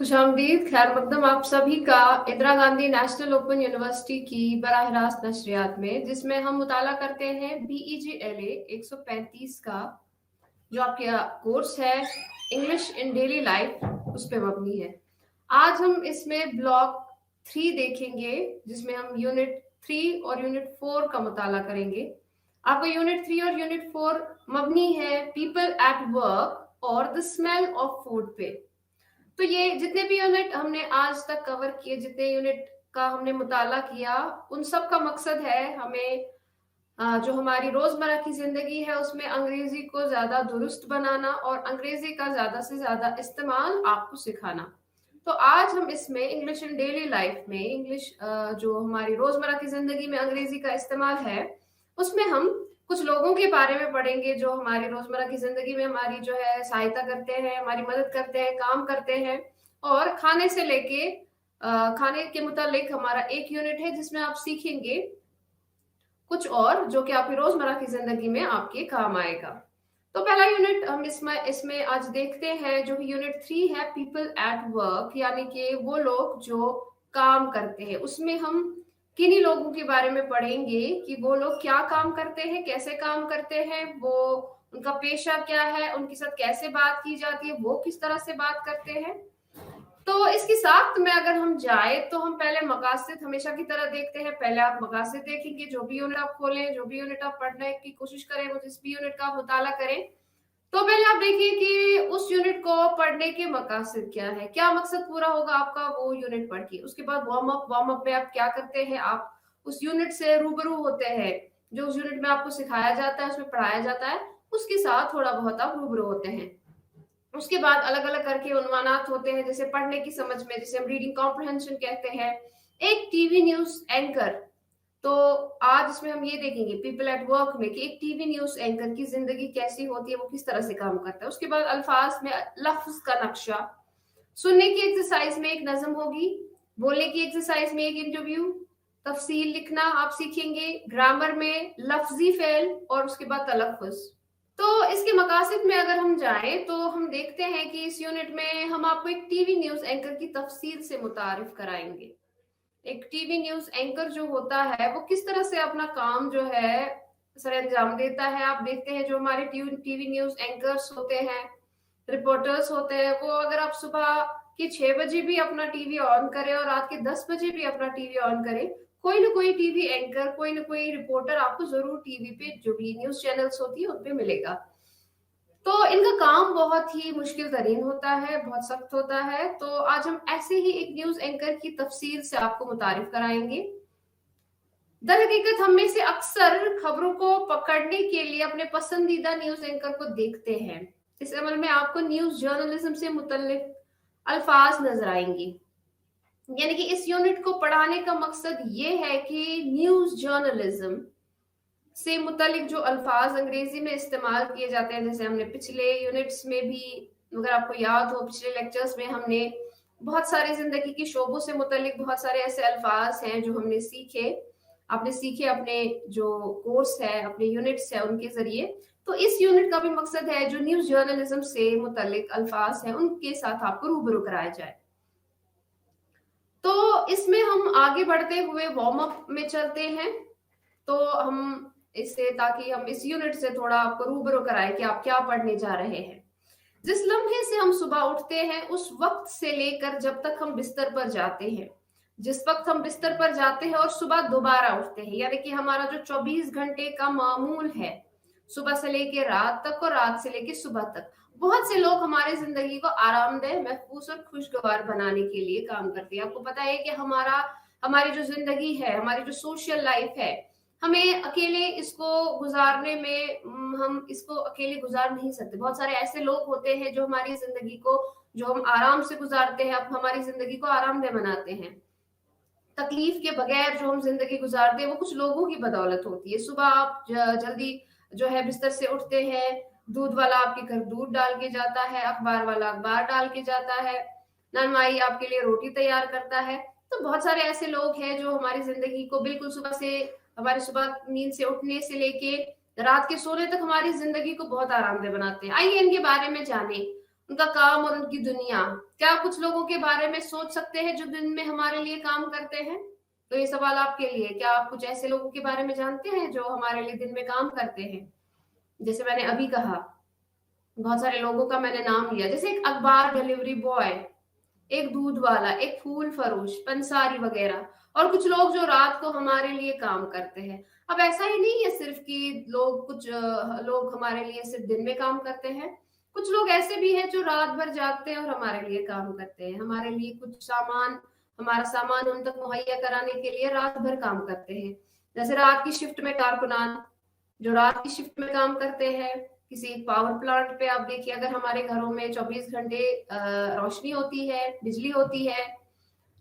खुशामदीद, खैर मकदम आप सभी का Indira Gandhi national open university की बराह रास्त नशरियात में, जिसमें हम मुताला करते हैं BEGLA 135 का जो आपके कोर्स है इंग्लिश इन डेली लाइफ, उस पे मबनी है। आज हम इसमें ब्लॉक 3 देखेंगे, जिसमें हम यूनिट 3 और यूनिट 4 का मुताला करेंगे। आपका यूनिट 3 और यूनिट 4 मबनी है पीपल एट वर्क और द स्मेल ऑफ फूड पे। तो ये जितने भी यूनिट हमने आज तक कवर किए, जितने यूनिट का हमने मुताला किया, उन सब का मकसद है हमें जो हमारी रोजमर्रा की जिंदगी है उसमें अंग्रेजी को ज्यादा दुरुस्त बनाना और अंग्रेजी का ज्यादा से ज्यादा इस्तेमाल आपको सिखाना। तो आज हम इसमें इंग्लिश इन डेली लाइफ में इंग्लिश जो हमारी रोजमर्रा की जिंदगी में अंग्रेजी का इस्तेमाल है, उसमें हम कुछ लोगों के बारे में पढ़ेंगे जो हमारी रोजमर्रा की जिंदगी में हमारी जो है सहायता करते हैं, हमारी मदद करते हैं, काम करते हैं। और खाने से लेके खाने के मुतालिक हमारा एक यूनिट है जिसमें आप सीखेंगे कुछ और जो कि आपकी रोजमर्रा की जिंदगी में आपके काम आएगा। तो पहला यूनिट हम इसमें आज देखते हैं, जो यूनिट 3 है पीपल एट वर्क, यानी कि वो लोग जो काम करते हैं। उसमें हम किन्हीं लोगों के बारे में पढ़ेंगे कि वो लोग क्या काम करते हैं, कैसे काम करते हैं, वो उनका पेशा क्या है, उनके साथ कैसे बात की जाती है, वो किस तरह से बात करते हैं। तो इसकी साख्त में अगर हम जाए तो हम पहले मकासद हमेशा की तरह देखते हैं। पहले आप मकासद देखेंगे, जो भी यूनिट आप खोलें, जो भी यूनिट आप पढ़ने की कोशिश करें, वो जिस भी यूनिट का आप मुताला करें, तो पहले आप देखिए कि उस यूनिट को पढ़ने के मकासद क्या है, क्या मकसद पूरा होगा आपका वो यूनिट पढ़ के। उसके बाद वार्म अप में आप क्या करते हैं, आप उस यूनिट से रूबरू होते हैं, जो उस यूनिट में आपको सिखाया जाता है, उसमें पढ़ाया जाता है, उसके साथ थोड़ा बहुत आप रूबरू होते हैं। उसके बाद अलग अलग करके उन्वानात होते हैं, जैसे पढ़ने की समझ में, जिसे हम रीडिंग कॉम्प्रहेंशन कहते हैं। एक टीवी न्यूज एंकर, तो आज इसमें हम ये देखेंगे पीपल एट वर्क में कि एक टीवी न्यूज एंकर की जिंदगी कैसी होती है, वो किस तरह से काम करता है। उसके बाद अल्फाज में लफ्ज का नक्शा, सुनने की एक्सरसाइज में एक नज्म होगी, बोलने की एक्सरसाइज में एक इंटरव्यू, तफसील लिखना आप सीखेंगे, ग्रामर में लफ्जी फेल और उसके बाद तलफ़ुज़। तो इसके मकासद में अगर हम जाएं तो हम देखते हैं कि इस यूनिट में हम आपको एक टीवी न्यूज एंकर की तफसील से मुतारिफ कराएंगे। एक टीवी न्यूज एंकर जो होता है वो किस तरह से अपना काम जो है सर अंजाम देता है। आप देखते हैं जो हमारे टीवी न्यूज एंकर्स होते हैं, रिपोर्टर्स होते हैं, वो अगर आप सुबह के 6 बजे भी अपना टीवी ऑन करें और रात के 10 बजे भी अपना टीवी ऑन करें, कोई ना कोई टीवी एंकर, कोई ना कोई रिपोर्टर आपको जरूर टीवी पे जो भी न्यूज चैनल्स होती है उन पे मिलेगा। तो इनका काम बहुत ही मुश्किल तरीन होता है, बहुत सख्त होता है। तो आज हम ऐसे ही एक न्यूज एंकर की तफसील से आपको मुतारिफ कराएंगे। दर हकीकत हम में से अक्सर खबरों को पकड़ने के लिए अपने पसंदीदा न्यूज एंकर को देखते हैं। इस अमल में आपको न्यूज जर्नलिज्म से मुतल्लिक अल्फाज नजर आएंगे। यानी कि इस यूनिट को पढ़ाने का मकसद ये है कि न्यूज जर्नलिज्म से मुतालिक जो अल्फाज अंग्रेजी में इस्तेमाल किए जाते हैं, जैसे हमने पिछले यूनिट्स में भी, अगर आपको याद हो, पिछले लेक्चर्स में हमने बहुत सारे जिंदगी की शोबों से मुतालिक बहुत सारे ऐसे अल्फाज हैं जो हमने सीखे, आपने सीखे अपने जो कोर्स है, अपने यूनिट्स है उनके जरिए। तो इस यूनिट का भी मकसद है जो न्यूज जर्नलिज्म से मुतालिक अल्फाज हैं उनके साथ आपको रूबरू कराया जाए। तो इसमें हम आगे बढ़ते हुए वार्म अप में चलते हैं। तो हम इससे, ताकि हम इस यूनिट से थोड़ा आपको रूबरू कराएं कि आप क्या पढ़ने जा रहे हैं। जिस लम्हे से हम सुबह उठते हैं उस वक्त से लेकर जब तक हम बिस्तर पर जाते हैं, जिस वक्त हम बिस्तर पर जाते हैं और सुबह दोबारा उठते हैं, यानी कि हमारा जो 24 घंटे का मामूल है, सुबह से लेके रात तक और रात से लेके सुबह तक, बहुत से लोग हमारे जिंदगी को आरामदेह, महफूज और खुशगवार बनाने के लिए काम करते हैं। आपको पता है कि हमारी जो जिंदगी है, हमारी जो सोशल लाइफ है, हमें अकेले इसको गुजारने में, हम इसको अकेले गुजार नहीं सकते। बहुत सारे ऐसे लोग होते हैं जो हमारी जिंदगी को, जो हम आराम से गुजारते हैं, अब हमारी जिंदगी को आरामदेह बनाते हैं। तकलीफ के बगैर जो हम जिंदगी गुजारते हैं वो कुछ लोगों की बदौलत होती है। सुबह आप जल्दी जो है बिस्तर से उठते हैं, दूध वाला आपके घर दूध डाल के जाता है, अखबार वाला अखबार डाल के जाता है, ननमाई आपके लिए रोटी तैयार करता है। तो बहुत सारे ऐसे लोग हैं जो हमारी जिंदगी को बिल्कुल हमारे सुबह नींद से उठने से लेके रात के सोने तक हमारी जिंदगी को बहुत आरामदेह बनाते हैं। आइए इनके बारे में जाने, उनका काम और उनकी दुनिया। क्या कुछ लोगों के बारे में सोच सकते हैं जो दिन में हमारे लिए काम करते हैं? तो ये सवाल आपके लिए, क्या आप कुछ ऐसे लोगों के बारे में जानते हैं जो हमारे लिए दिन में काम करते हैं? जैसे मैंने अभी कहा, बहुत सारे लोगों का मैंने नाम लिया, जैसे एक अखबार डिलीवरी बॉय, एक दूध वाला, एक फूल फरोश, पंसारी वगैरह, और कुछ लोग जो रात को हमारे लिए काम करते हैं। अब ऐसा ही नहीं है सिर्फ कि कुछ लोग हमारे लिए सिर्फ दिन में काम करते हैं। कुछ लोग ऐसे भी हैं जो रात भर जागते हैं और हमारे लिए काम करते हैं, हमारे लिए कुछ सामान, हमारा सामान उन तक मुहैया कराने के लिए रात भर काम करते हैं। जैसे रात की शिफ्ट में कारकुनान, जो रात की शिफ्ट में काम करते हैं। किसी पावर प्लांट पे आप देखिए, अगर हमारे घरों में 24 घंटे रोशनी होती है, बिजली होती है,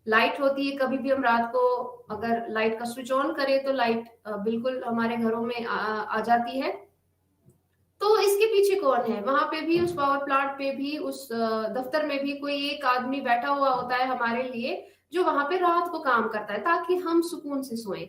लाइट होती है, कभी भी हम रात को अगर लाइट का स्विच ऑन करें तो लाइट बिल्कुल हमारे घरों में आ जाती है। तो इसके पीछे कौन है? वहां पे भी, उस पावर प्लांट पे भी, उस दफ्तर में भी कोई एक आदमी बैठा हुआ होता है हमारे लिए, जो वहां पे रात को काम करता है ताकि हम सुकून से सोएं।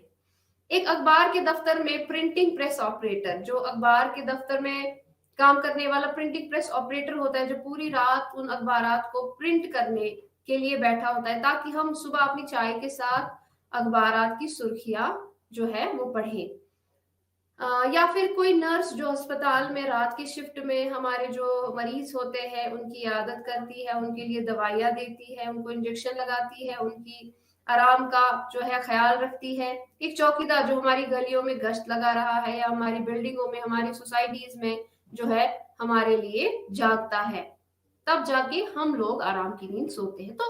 एक अखबार के दफ्तर में प्रिंटिंग प्रेस ऑपरेटर, जो अखबार के दफ्तर में काम करने वाला प्रिंटिंग प्रेस ऑपरेटर होता है, जो पूरी रात उन अखबारात को प्रिंट करने के लिए बैठा होता है ताकि हम सुबह अपनी चाय के साथ अखबारात की सुर्खियां जो है वो पढ़ें। या फिर कोई नर्स जो अस्पताल में रात की शिफ्ट में हमारे जो मरीज होते हैं उनकी आदत करती है, उनके लिए दवाइयां देती है, उनको इंजेक्शन लगाती है, उनकी आराम का जो है ख्याल रखती है। एक चौकीदार जो हमारी गलियों में गश्त लगा रहा है, या हमारी बिल्डिंगों में, हमारी सोसाइटीज में जो है हमारे लिए जागता है, तब जाके हम लोग आराम की नींद सोते हैं। तो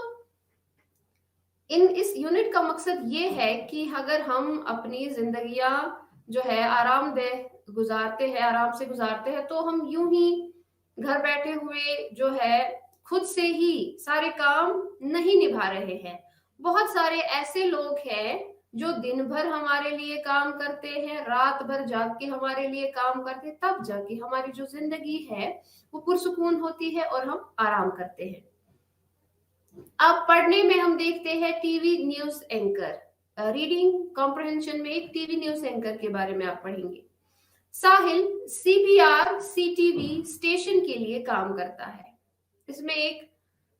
इस यूनिट का मकसद ये है कि अगर हम अपनी जिंदगियां जो है आरामदेह गुजारते हैं, आराम से गुजारते हैं, तो हम यूं ही घर बैठे हुए जो है खुद से ही सारे काम नहीं निभा रहे हैं। बहुत सारे ऐसे लोग हैं जो दिन भर हमारे लिए काम करते हैं, रात भर जाग के हमारे लिए काम करते हैं, तब जाके हमारी जो जिंदगी है वो पुरसुकून होती है और हम आराम करते हैं। अब पढ़ने में हम देखते हैं TV news anchor, reading comprehension में एक टीवी न्यूज एंकर के बारे में आप पढ़ेंगे। साहिल सीबीआर सीटीवी स्टेशन के लिए काम करता है। इसमें एक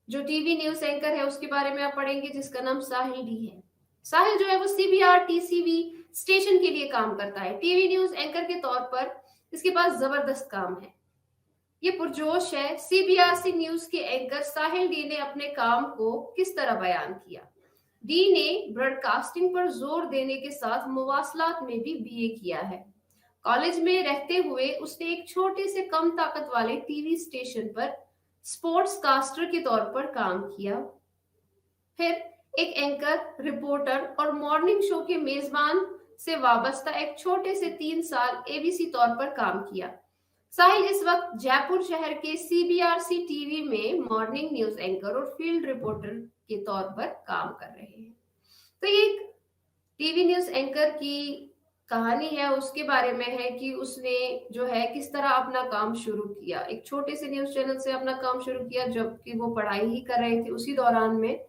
जो टीवी न्यूज एंकर है उसके बारे में आप पढ़ेंगे जिसका नाम साहिल डी है। साहिल जो है वो सीबीआर टीसीवी स्टेशन के लिए काम करता है टीवी न्यूज एंकर के तौर पर। इसके पास जबरदस्त काम है, ये पुरजोश है। सीबीआरसी न्यूज के एंकर साहिल डी ने अपने काम को किस तरह बयान किया? डी ने ब्रॉडकास्टिंग पर जोर देने के साथ मवासलात में भी बीए किया है। कॉलेज में रहते हुए उसने एक छोटे से कम ताकत वाले टीवी स्टेशन पर स्पोर्ट्स कास्टर के तौर पर काम किया। फिर एक एंकर, रिपोर्टर और मॉर्निंग शो के मेजबान से वाबस्ता एक छोटे से 3 साल एबीसी तौर पर काम किया। साहिल इस वक्त जयपुर शहर के सीबीआरसी टीवी में मॉर्निंग न्यूज एंकर और फील्ड रिपोर्टर के तौर पर काम कर रहे हैं। तो ये एक टीवी न्यूज एंकर की कहानी है, उसके बारे में है कि उसने जो है किस तरह अपना काम शुरू किया। एक छोटे से न्यूज चैनल से अपना काम शुरू किया जबकि वो पढ़ाई ही कर रहे थे उसी दौरान में,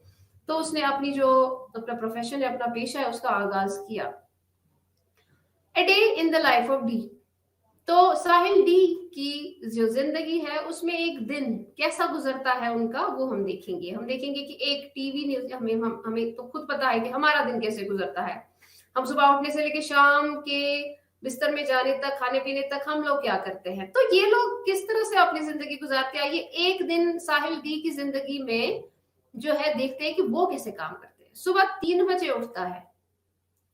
तो उसने अपनी जो अपना प्रोफेशन है, अपना पेशा है, उसका आगाज किया। A day in the life of D. तो साहिल डी की जो जिंदगी है उसमें एक दिन कैसा गुजरता है उनका, वो हम देखेंगे। हम देखेंगे कि एक टीवी न्यूज, हमें तो खुद पता है कि हमारा दिन कैसे गुजरता है। हम सुबह उठने से लेकर शाम के बिस्तर में जाने तक, खाने पीने तक हम लोग क्या करते हैं। तो ये लोग किस तरह से अपनी जिंदगी गुजारते हैं, ये एक दिन साहिल डी की जिंदगी में जो है देखते हैं कि वो कैसे काम करते हैं। सुबह 3 बजे उठता है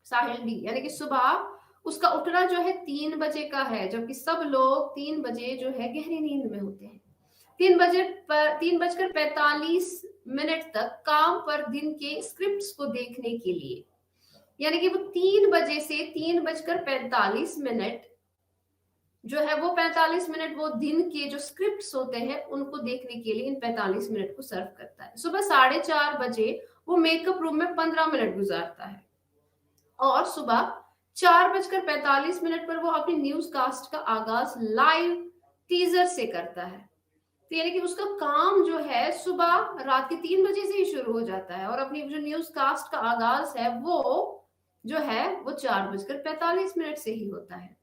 साहिल डी, यानी कि सुबह उसका उठना जो है 3 बजे का है, जबकि सब लोग 3 बजे जो है गहरी नींद में होते हैं। 3:45 तक काम पर दिन के स्क्रिप्ट्स को देखने के लिए, यानी कि वो 3 बजे से 3:45 जो है वो 45 मिनट वो दिन के जो स्क्रिप्ट्स होते हैं उनको देखने के लिए इन 45 मिनट को सर्व करता है। सुबह 4:30 बजे वो मेकअप रूम में 15 मिनट गुजारता है और सुबह 4:45 पर वो अपनी न्यूज कास्ट का आगाज लाइव टीजर से करता है। तो यानी कि उसका काम जो है सुबह रात के 3 बजे से ही शुरू हो जाता है और अपनी जो न्यूज कास्ट का आगाज है वो जो है वो 4:45 से ही होता है।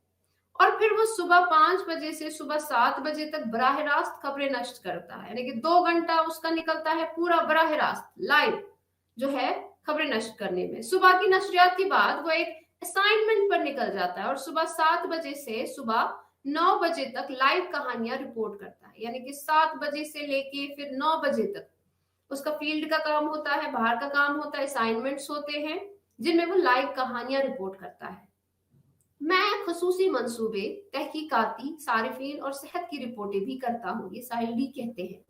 और फिर वो सुबह 5 बजे से सुबह 7 बजे तक बराह रास्त खबरें नष्ट करता है, यानी कि 2 घंटा उसका निकलता है पूरा बराह रास्त लाइव जो है खबरें नष्ट करने में। सुबह की नशरियात के बाद वो एक असाइनमेंट पर निकल जाता है और सुबह 7 बजे से सुबह 9 बजे तक लाइव कहानियां रिपोर्ट करता है, यानी कि 7 बजे से लेके फिर 9 बजे तक उसका फील्ड का काम होता है, बाहर का काम होता है, असाइनमेंट्स होते हैं जिनमें वो लाइव कहानियां रिपोर्ट करता है। मैं खसूसी मंसूबे, तहकीकाती, सारिफीन और सेहत की रिपोर्टें भी करता हूँ। ये साहिल डी कहते हैं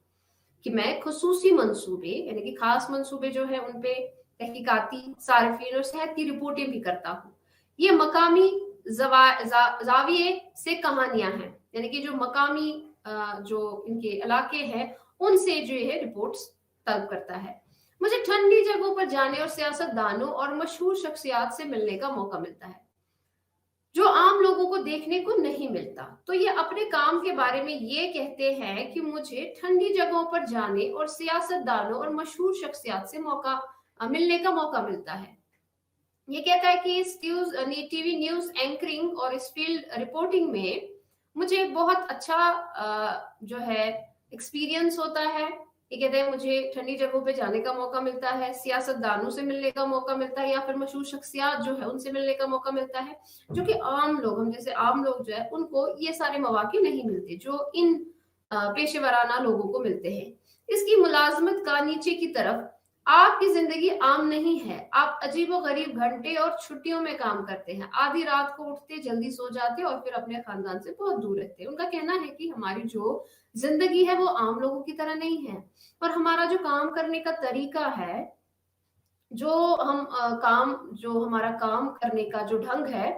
कि मैं खसूसी मंसूबे यानी कि खास मंसूबे जो है उन पे तहकीकाती, सारिफीन और सेहत की रिपोर्टें भी करता हूँ। ये मकामी जाविये से कहानियां हैं, यानी कि जो मकामी जो इनके इलाके हैं उनसे जो है रिपोर्ट्स तलब करता है। मुझे ठंडी जगहों पर जाने और सियासतदानों और मशहूर शख्सियात से मिलने का मौका मिलता है जो आम लोगों को देखने को नहीं मिलता। तो ये अपने काम के बारे में ये कहते हैं कि मुझे ठंडी जगहों पर जाने और सियासतदानों और मशहूर शख्सियात से मिलने का मौका मिलता है। ये कहता है कि इस टीवी न्यूज एंकरिंग और इस फील्ड रिपोर्टिंग में मुझे बहुत अच्छा जो है एक्सपीरियंस होता है। ये कहते हैं मुझे ठंडी जगहों पे जाने का मौका मिलता है, सियासतदानों से मिलने का मौका मिलता है या फिर मशहूर शख्सियात जो है उनसे मिलने का मौका मिलता है, जो कि आम लोग, हम जैसे आम लोग जो है उनको ये सारे मौके नहीं मिलते जो इन पेशेवराना लोगों को मिलते हैं। इसकी मुलाजमत का नीचे की तरफ, आपकी जिंदगी आम नहीं है, आप अजीबोगरीब घंटे और छुट्टियों में काम करते हैं, आधी रात को उठते, जल्दी सो जाते और फिर अपने खानदान से बहुत दूर रहते हैं। उनका कहना है कि हमारी जो जिंदगी है वो आम लोगों की तरह नहीं है और हमारा जो काम करने का तरीका है, जो हमारा काम करने का जो ढंग है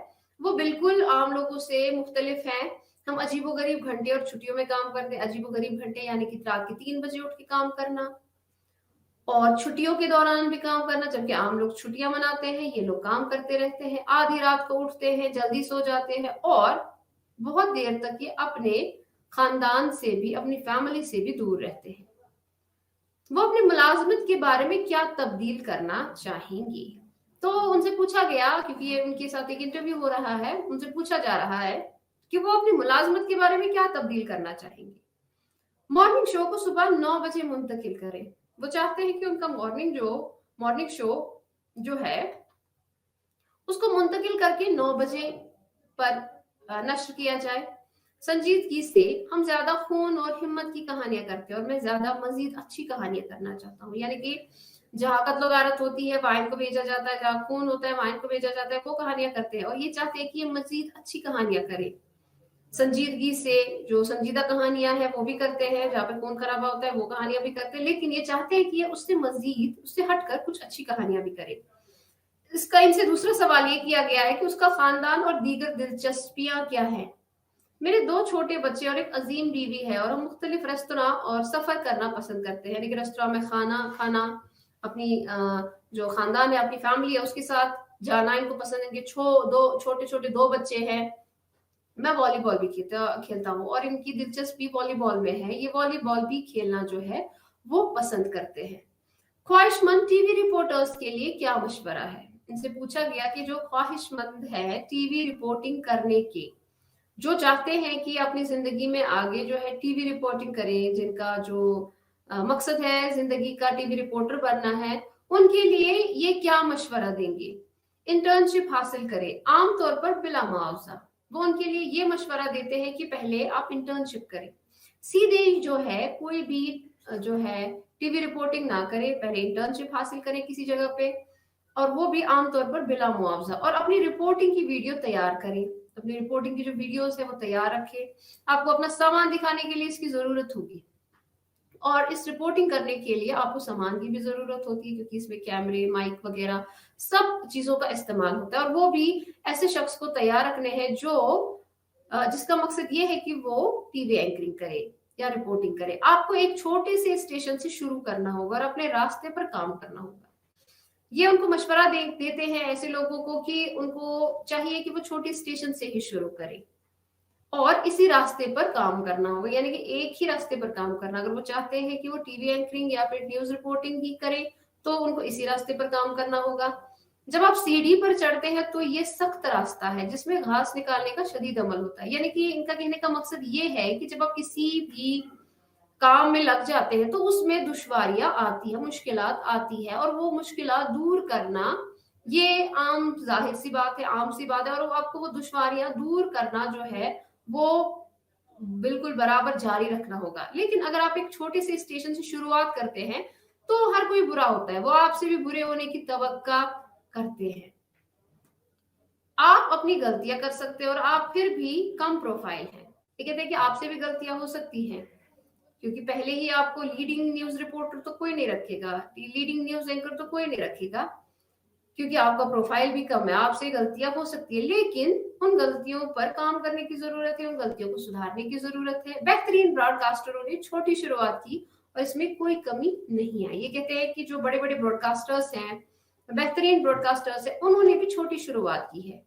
वो बिल्कुल आम लोगों से मुख्तलिफ है। हम अजीबोगरीब घंटे और छुट्टियों में काम करते हैं। अजीबोगरीब घंटे यानी कि रात के 3 बजे उठ के काम करना और छुट्टियों के दौरान भी काम करना, जबकि आम लोग छुट्टियां मनाते हैं, ये लोग काम करते रहते हैं, आधी रात को उठते हैं, जल्दी सो जाते हैं और बहुत देर तक ये अपने खानदान से भी, अपनी फैमिली से भी दूर रहते हैं। वो अपनी मुलाजमत के बारे में क्या तब्दील करना चाहेंगी? तो उनसे पूछा गया, क्योंकि ये उनके साथ एक इंटरव्यू हो रहा है, उनसे पूछा जा रहा है कि वो अपनी मुलाजमत के बारे में क्या तब्दील करना चाहेंगे। मॉर्निंग शो को सुबह 9 बजे मुंतकिल करें। वो चाहते हैं कि उनका मॉर्निंग शो जो है उसको मुंतकिल करके 9 बजे पर नश्र किया जाए। संजीदगी से हम ज्यादा खून और हिम्मत की कहानियां करते हैं और मैं ज्यादा मजीद अच्छी कहानियां करना चाहता हूँ, यानी कि जहाँ कत्लो गारत होती है वाइन को भेजा जाता है, जहाँ खून होता है वाइन को भेजा जाता है, वो कहानियां करते हैं और ये चाहते हैं कि ये मजीद अच्छी कहानियां करें। संजीदगी से जो संजीदा कहानियां हैं वो भी करते हैं, जहाँ पे खून खराबा होता है वो कहानियां भी करते हैं, लेकिन ये चाहते हैं कि ये उससे हटकर कुछ अच्छी कहानियां भी करें। इसका इनसे दूसरा सवाल ये किया गया है कि उसका खानदान और दीगर दिलचस्पियां क्या है। मेरे 2 छोटे बच्चे और एक अजीम बीवी है और हम मुख्तलिफ रेस्तरां और सफर करना पसंद करते हैं, यानी कि रेस्तरां में खाना अपनी जो खानदान है, अपनी फैमिली है उसके साथ जाना इनको पसंद है। छोटे छोटे 2 बच्चे हैं। मैं वॉलीबॉल भी खेलता हूँ और इनकी दिलचस्पी वॉलीबॉल में है। ये वॉलीबॉल भी खेलना जो है वो पसंद करते हैं। ख्वाहिशमंद टीवी रिपोर्टर्स के लिए क्या मशवरा है? इनसे पूछा गया कि जो ख्वाहिशमंद है टीवी रिपोर्टिंग करने के, जो चाहते हैं कि अपनी जिंदगी में आगे जो है टीवी रिपोर्टिंग करें, जिनका जो मकसद है जिंदगी का टीवी रिपोर्टर बनना है, उनके लिए ये क्या मशवरा देंगे? इंटर्नशिप हासिल करें, आमतौर पर बिला मुआवजा। वो उनके लिए ये मशवरा देते हैं कि पहले आप इंटर्नशिप करें, सीधे जो है कोई भी जो है टीवी रिपोर्टिंग ना करें, पहले इंटर्नशिप हासिल करें किसी जगह पे और वो भी आमतौर पर बिला मुआवजा, और अपनी रिपोर्टिंग की वीडियो तैयार करें। अपनी रिपोर्टिंग की जो वीडियोस है वो तैयार रखें। आपको अपना सामान दिखाने के लिए इसकी जरूरत होगी और इस रिपोर्टिंग करने के लिए आपको सामान की भी जरूरत होती है, क्योंकि इसमें कैमरे, माइक वगैरह सब चीजों का इस्तेमाल होता है और वो भी ऐसे शख्स को तैयार रखने हैं जो जिसका मकसद ये है कि वो टीवी एंकरिंग करे या रिपोर्टिंग करे। आपको एक छोटे से स्टेशन से शुरू करना होगा और अपने रास्ते पर काम करना होगा। ये उनको मशवरा देते हैं ऐसे लोगों को कि उनको चाहिए कि वो छोटे स्टेशन से ही शुरू करें और इसी रास्ते पर काम करना होगा, यानी कि एक ही रास्ते पर काम करना। अगर वो चाहते हैं कि वो टीवी एंकरिंग या फिर न्यूज रिपोर्टिंग ही करें तो उनको इसी रास्ते पर काम करना होगा। जब आप सीढ़ी पर चढ़ते हैं तो ये सख्त रास्ता है जिसमें घास निकालने का शदीद अमल होता है। यानी कि इनका कहने का मकसद ये है कि जब आप किसी भी काम में लग जाते हैं तो उसमें दुश्वारियां आती है, मुश्किलात आती है, और वो मुश्किलात दूर करना ये आम जाहिर सी बात है, आम सी बात है, और आपको वो दुश्वारियां दूर करना जो है वो बिल्कुल बराबर जारी रखना होगा। लेकिन अगर आप एक छोटे से स्टेशन से शुरुआत करते हैं तो हर कोई बुरा होता है, वो आपसे भी बुरे होने की तवक्का करते हैं। आप अपनी गलतियां कर सकते हैं और आप फिर भी कम प्रोफाइल हैं। ये कहते हैं कि आपसे भी गलतियां हो सकती हैं, क्योंकि पहले ही आपको लीडिंग न्यूज रिपोर्टर तो कोई नहीं रखेगा, लीडिंग न्यूज एंकर तो कोई नहीं रखेगा, क्योंकि आपका प्रोफाइल भी कम है, आपसे गलतियां हो सकती है। लेकिन उन गलतियों पर काम करने की जरूरत है, उन गलतियों को सुधारने की जरूरत है। बेहतरीन ब्रॉडकास्टरों ने छोटी शुरुआत की और इसमें कोई कमी नहीं आई। ये कहते हैं कि जो बड़े बड़े ब्रॉडकास्टर्स हैं, बेहतरीन ब्रॉडकास्टर्स हैं, उन्होंने भी छोटी शुरुआत की है,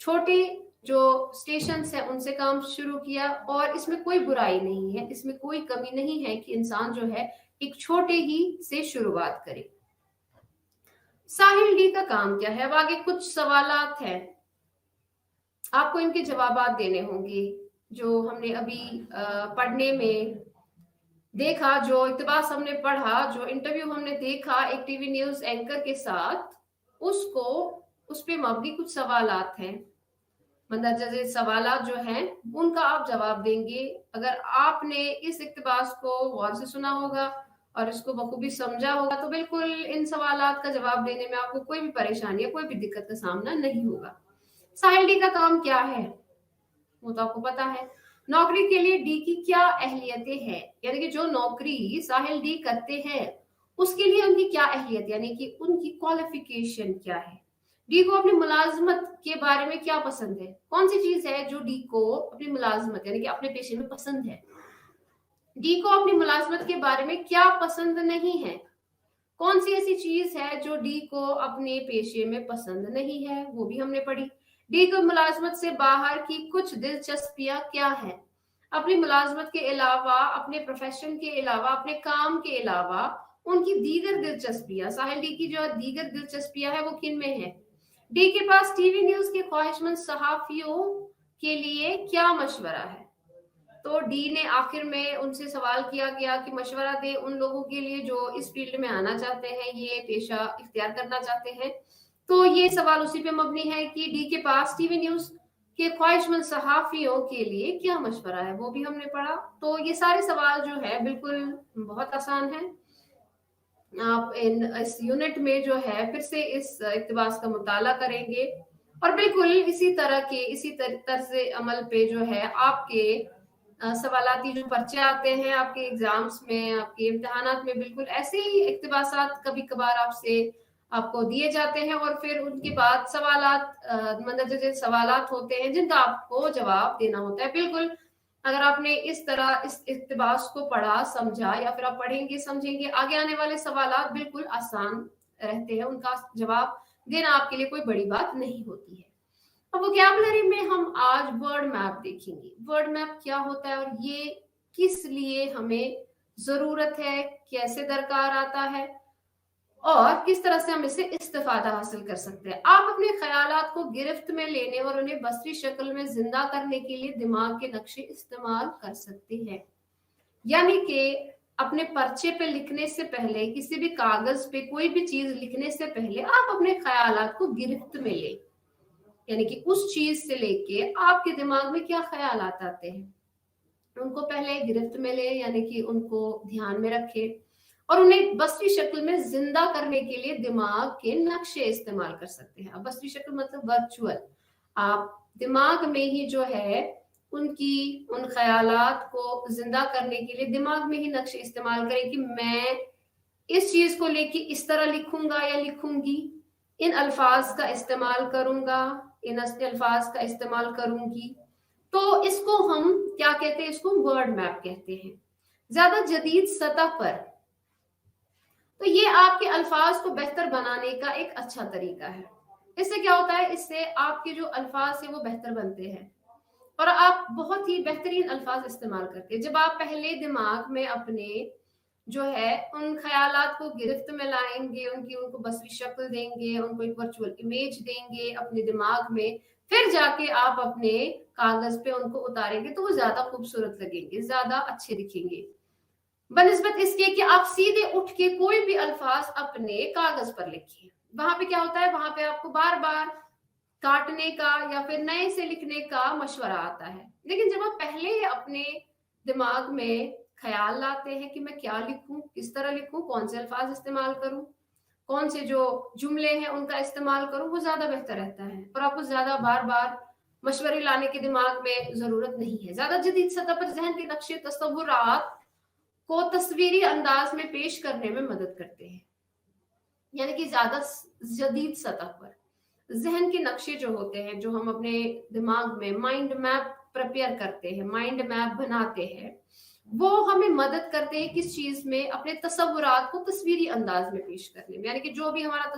छोटे जो स्टेशन है उनसे काम शुरू किया, और इसमें कोई बुराई नहीं है, इसमें कोई कमी नहीं है कि इंसान जो है एक छोटे ही से शुरुआत करे। साहिल डी का काम क्या है? अब आगे कुछ सवालात हैं, आपको इनके जवाबात देने होंगे। जो हमने अभी पढ़ने में देखा, जो इक्तबास हमने पढ़ा, जो इंटरव्यू हमने देखा एक टीवी न्यूज एंकर के साथ, उसको उस पे मबनी कुछ सवालात हैं। मंदरजा सवालात जो हैं उनका आप जवाब देंगे। अगर आपने इस इक्तबास को गौर से सुना होगा और इसको बखूबी समझा होगा तो बिल्कुल इन सवालात का जवाब देने में आपको कोई भी परेशानी या कोई भी दिक्कत का सामना नहीं होगा। साहिल डी का काम क्या है वो तो आपको पता है। नौकरी के लिए डी की क्या अहलियतें हैं, यानी कि जो नौकरी साहिल डी करते हैं उसके लिए उनकी क्या अहलियत, यानी कि उनकी क्वालिफिकेशन क्या है। डी को अपनी मुलाजमत के बारे में क्या पसंद है, कौन सी चीज है जो डी को अपनी मुलाजमत यानी कि अपने पेशे में पसंद है। डी को अपनी मुलाजमत के बारे में क्या पसंद नहीं है, कौन सी ऐसी चीज है जो डी को अपने पेशे में पसंद नहीं है, वो भी हमने पढ़ी। डी को मुलाजमत से बाहर की कुछ दिलचस्पियां क्या है, अपनी मुलाजमत के अलावा, अपने प्रोफेशन के अलावा, अपने काम के अलावा उनकी दीगर दिलचस्पियां, साहिल डी की जो दीगर दिलचस्पियां है वो किन में है। डी के पास टीवी न्यूज के ख्वाहिशमंद सहाफियों के लिए क्या मशवरा है। तो डी ने आखिर में उनसे सवाल किया गया कि मशवरा दे उन लोगों के लिए जो इस फील्ड में आना चाहते हैं, ये पेशा इख्तियार करना चाहते हैं। तो ये सवाल उसी पे मबनी है कि डी के पास टीवी न्यूज के ख्वाहिशमंद सहाफियों के लिए क्या मशवरा है, वो भी हमने पढ़ा। तो ये सारे सवाल जो है बिल्कुल बहुत आसान है। आप इस यूनिट में जो है फिर से इस इक्तिबास का मुताला करेंगे और बिल्कुल इसी तरह के इसी तर्ज अमल पे जो है आपके सवालाती जो पर्चे आते हैं आपके एग्जाम्स में, आपके इम्तिहानात में, बिल्कुल ऐसे ही इक्तिबासात कभी कभार आपको दिए जाते हैं और फिर उनके बाद सवालात मतलब जो सवालात होते हैं जिनका आपको जवाब देना होता है। बिल्कुल अगर आपने इस तरह इस इक्तिबास को पढ़ा, समझा, या फिर आप पढ़ेंगे समझेंगे, आगे आने वाले सवालात बिल्कुल आसान रहते हैं, उनका जवाब देना आपके लिए कोई बड़ी बात नहीं होती है। अब वोकैबुलरी में हम आज वर्ड मैप देखेंगे। वर्ड मैप क्या होता है और ये किस लिए हमें जरूरत है, कैसे दरकार आता है और किस तरह से हम इससे इस्तेफादा हासिल कर सकते हैं। आप अपने ख्यालात को गिरफ्त में लेने और उन्हें बसरी शक्ल में जिंदा करने के लिए दिमाग के नक्शे इस्तेमाल कर सकते हैं। यानी कि अपने पर्चे पे लिखने से पहले, किसी भी कागज पे कोई भी चीज लिखने से पहले आप अपने ख्यालात को गिरफ्त में लें, यानी कि उस चीज से लेके आपके दिमाग में क्या ख्यालात आते हैं उनको पहले गिरफ्त में ले, यानी कि उनको ध्यान में रखे और उन्हें बसरी शक्ल में जिंदा करने के लिए दिमाग के नक्शे इस्तेमाल कर सकते हैं। अब बसरी शक्ल मतलब वर्चुअल, आप दिमाग में ही जो है उन ख्यालात को जिंदा करने के लिए दिमाग में ही नक्शे इस्तेमाल करें कि मैं इस चीज को लेके इस तरह लिखूंगा या लिखूंगी, इन अल्फाज का इस्तेमाल करूंगा, इन अल्फाज का इस्तेमाल करूंगी। तो इसको हम क्या कहते हैं, इसको वर्ड मैप कहते हैं। ज्यादा जदीद सतह पर तो ये आपके अल्फाज को बेहतर बनाने का एक अच्छा तरीका है। इससे क्या होता है, इससे आपके जो अल्फाज है वो बेहतर बनते हैं और आप बहुत ही बेहतरीन अल्फाज इस्तेमाल करते हैं। जब आप पहले दिमाग में अपने जो है उन ख्यालात को गिरफ्त में लाएंगे, उनको बसरी शक्ल देंगे, उनको एक वर्चुअल इमेज देंगे अपने दिमाग में, फिर जाके आप अपने कागज पे उनको उतारेंगे तो वो ज्यादा खूबसूरत लगेंगे, ज्यादा अच्छे दिखेंगे, बनिस्बत इसके कि आप सीधे उठ के कोई भी अल्फाज अपने कागज पर लिखिए। वहां पे क्या होता है, वहां पे आपको बार बार काटने का या फिर नए से लिखने का मशवरा आता है। लेकिन जब आप पहले अपने दिमाग में ख्याल लाते हैं कि मैं क्या लिखूं, किस तरह लिखूं, कौन से अल्फाज इस्तेमाल करूं, कौन से जो जुमले हैं उनका इस्तेमाल करूं, वो ज्यादा बेहतर रहता है और आपको ज्यादा बार बार मशवरे लाने की दिमाग में जरूरत नहीं है। ज्यादा जदीद सतह पर जहन के नक्शे तस्वुरात को तस्वीरी अंदाज में पेश करने में मदद करते हैं। यानी कि ज्यादा जदीद सतह पर जहन के नक्शे जो होते हैं, जो हम अपने दिमाग में माइंड मैप प्रिपेयर करते हैं, माइंड मैप बनाते हैं, वो हमें मदद करते हैं किस चीज में, अपने तस्वुरात को तस्वीरी अंदाज में पेश करने में। यानी कि जो भी हमारे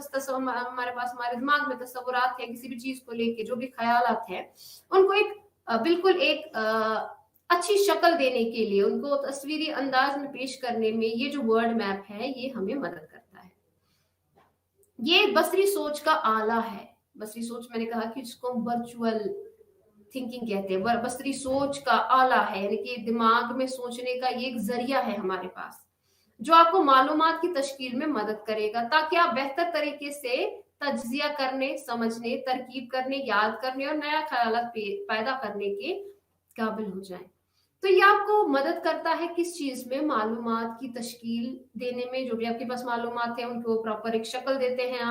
पास हमारे दिमाग में तस्वुरात है किसी भी चीज को लेके, जो भी ख्यालात हैं, उनको एक बिल्कुल एक अच्छी शक्ल देने के लिए, उनको तस्वीरी अंदाज में पेश करने में ये जो वर्ड मैप है ये हमें मदद करता है। ये बसरी सोच का आला है। बसरी सोच मैंने कहा कि जिसको वर्चुअल थिंकिंग कहते हैं, बसरी सोच का आला है, यानी कि दिमाग में सोचने का ये एक जरिया है हमारे पास, जो आपको मालूमात की तश्कील में मदद करेगा ताकि आप बेहतर तरीके से तज्जिया करने, समझने, तरकीब करने, याद करने और नया ख्यालात पैदा करने के काबिल हो जाए। तो ये आपको मदद करता है किस चीज में, मालूमात की तश्कील देने में। जो भी आपके पास मालूमात है उनको प्रॉपर एक शक्ल देते हैं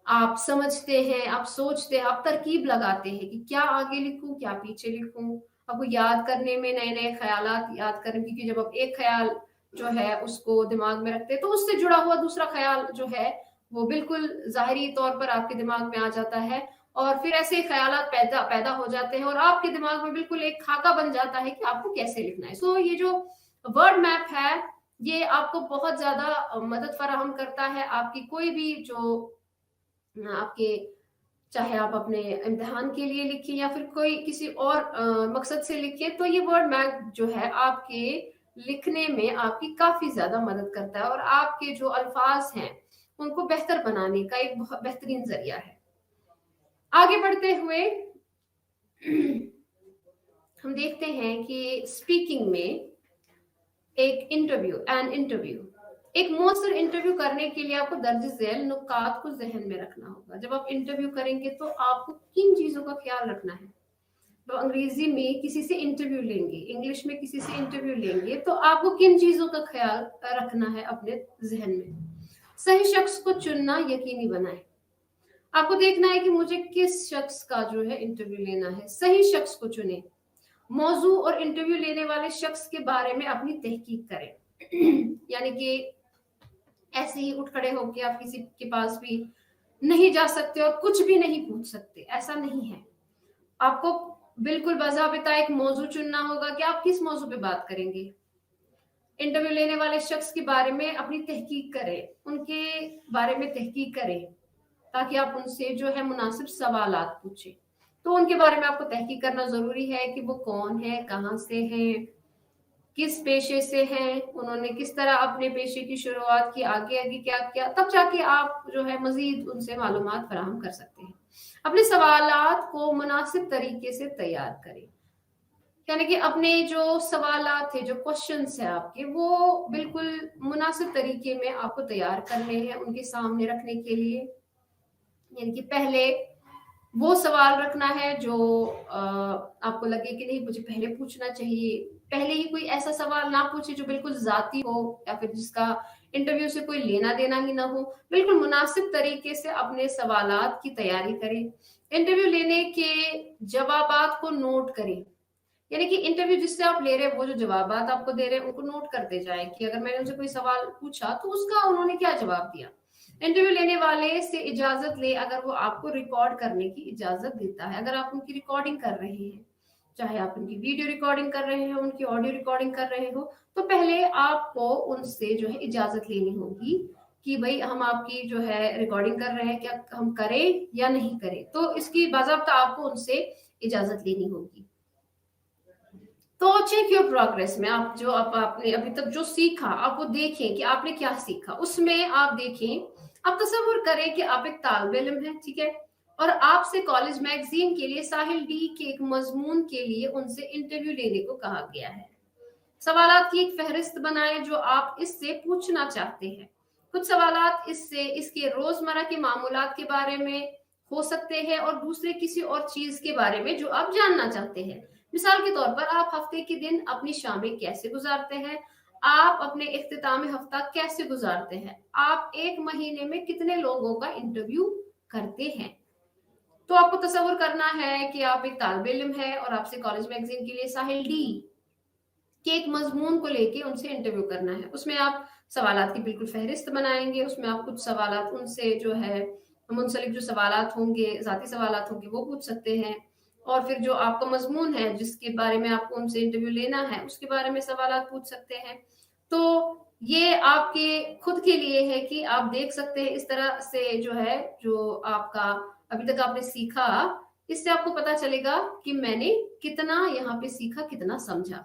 आप समझते हैं, आप सोचते हैं, आप तरकीब लगाते हैं कि क्या आगे लिखूं, क्या पीछे लिखूं। आपको याद करने में, नए नए ख्यालात याद करने, क्योंकि जब आप एक ख्याल जो है उसको दिमाग में रखते हैं तो उससे जुड़ा हुआ दूसरा ख्याल जो है वो बिल्कुल जाहिरी तौर पर आपके दिमाग में आ जाता है और फिर ऐसे ख्यालात पैदा हो जाते हैं और आपके दिमाग में बिल्कुल एक खाका बन जाता है कि आपको कैसे लिखना है। सो ये जो वर्ड मैप है ये आपको बहुत ज्यादा मदद फराहम करता है। आपकी कोई भी जो आपके, चाहे आप अपने इम्तिहान के लिए लिखिए या फिर कोई किसी और मकसद से लिखिए, तो ये वर्ड मैप जो है आपके लिखने में आपकी काफी ज्यादा मदद करता है और आपके जो अल्फाज हैं उनको बेहतर बनाने का एक बहुत बेहतरीन जरिया है। आगे बढ़ते हुए हम देखते हैं कि स्पीकिंग में एक इंटरव्यू एक मौसर इंटरव्यू करने के लिए आपको दर्ज झेल नुकात को जहन में रखना होगा। जब आप इंटरव्यू करेंगे तो आपको किन चीजों का ख्याल रखना है। तो अंग्रेजी में किसी से इंटरव्यू लेंगे, इंग्लिश में किसी से इंटरव्यू लेंगे, तो आपको किन चीजों का ख्याल रखना है अपने जहन में। सही शख्स को चुनना यकीनी बनाए। आपको देखना है कि मुझे किस शख्स का जो है इंटरव्यू लेना है। सही शख्स को चुने। मौजू और इंटरव्यू लेने वाले शख्स के बारे में अपनी तहकीक करें। यानी कि ऐसे ही उठ खड़े होके आप किसी के पास भी नहीं जा सकते और कुछ भी नहीं पूछ सकते, ऐसा नहीं है। आपको बिल्कुल बाज़ाबिता एक मौजू चुनना होगा कि आप किस मौजू पे बात करेंगे। इंटरव्यू लेने वाले शख्स के बारे में अपनी तहकीक करें, उनके बारे में तहकीक करें ताकि आप उनसे जो है मुनासिब सवालात पूछें। तो उनके बारे में आपको तहकीक करना जरूरी है कि वो कौन है, कहाँ से हैं, किस पेशे से हैं, उन्होंने किस तरह अपने पेशे की शुरुआत की, आगे क्या किया, तब जाके आप जो है मजीद उनसे मालूमात फराहम कर सकते हैं। अपने सवालात को मुनासिब तरीके से तैयार करें। यानी कि अपने जो सवालात है, जो क्वेश्चंस है आपके, वो बिल्कुल मुनासिब तरीके में आपको तैयार करने हैं उनके सामने रखने के लिए। यानी कि पहले वो सवाल रखना है जो आपको लगे कि नहीं मुझे पहले पूछना चाहिए। पहले ही कोई ऐसा सवाल ना पूछे जो बिल्कुल जाती हो या फिर जिसका इंटरव्यू से कोई लेना देना ही ना हो। बिल्कुल मुनासिब तरीके से अपने सवालात की तैयारी करें। इंटरव्यू लेने के जवाबात को नोट करें। यानी कि इंटरव्यू जिससे आप ले रहे हैं वो जो जवाबात आपको दे रहे हैं उनको नोट करते जाएं कि अगर मैंने उनसे कोई सवाल पूछा तो उसका उन्होंने क्या जवाब दिया। इंटरव्यू लेने वाले से इजाजत ले अगर वो आपको रिकॉर्ड करने की इजाजत देता है। अगर आप उनकी रिकॉर्डिंग कर रहे हैं, चाहे आप उनकी वीडियो रिकॉर्डिंग कर रहे हो, उनकी ऑडियो रिकॉर्डिंग कर रहे हो, तो पहले आपको उनसे जो है इजाजत लेनी होगी कि भाई हम आपकी जो है रिकॉर्डिंग कर रहे हैं, क्या हम करें या नहीं करें। तो इसकी बाज़ाब्ता आपको उनसे इजाजत लेनी होगी। तो चेक योर प्रोग्रेस में आप जो आपने अभी तक जो सीखा आप वो देखें कि आपने क्या सीखा, उसमें आप देखें, आप तसव्वुर करें कि आप एक तालिब इल्म हैं, ठीक है, और आपसे कॉलेज मैगजीन के लिए साहिल डी के एक मजमून के लिए उनसे इंटरव्यू लेने को कहा गया है। सवालात की एक फहरिस्त बनाएं जो आप इससे पूछना चाहते हैं। कुछ सवालात इससे इसके रोजमर्रा के मामूलात के बारे में हो सकते हैं और दूसरे किसी और चीज के बारे में जो आप जानना चाहते हैं। मिसाल के तौर पर आप हफ्ते के दिन अपनी शामें कैसे गुजारते हैं, आप अपने इख्तितामी हफ्ता कैसे गुजारते हैं, आप एक महीने में कितने लोगों का इंटरव्यू करते हैं। तो आपको तसव्वुर करना है कि आप एक तालिब इल्म है और आपसे कॉलेज मैगजीन के लिए साहिल डी के एक मजमून को लेके उनसे इंटरव्यू करना है। उसमें आप सवालात की बिल्कुल फहरिस्त बनाएंगे, उसमें आप कुछ सवालात उनसे जो है मुंसलिक जो सवालात होंगे, ज़ाती सवालात होंगे, वो पूछ सकते हैं, और फिर जो आपका मजमून है जिसके बारे में आपको उनसे इंटरव्यू लेना है उसके बारे में सवालात पूछ सकते हैं। तो ये आपके खुद के लिए है कि आप देख सकते हैं इस तरह से जो है, जो आपका अभी तक आपने सीखा, इससे आपको पता चलेगा कि मैंने कितना यहाँ पे सीखा, कितना समझा।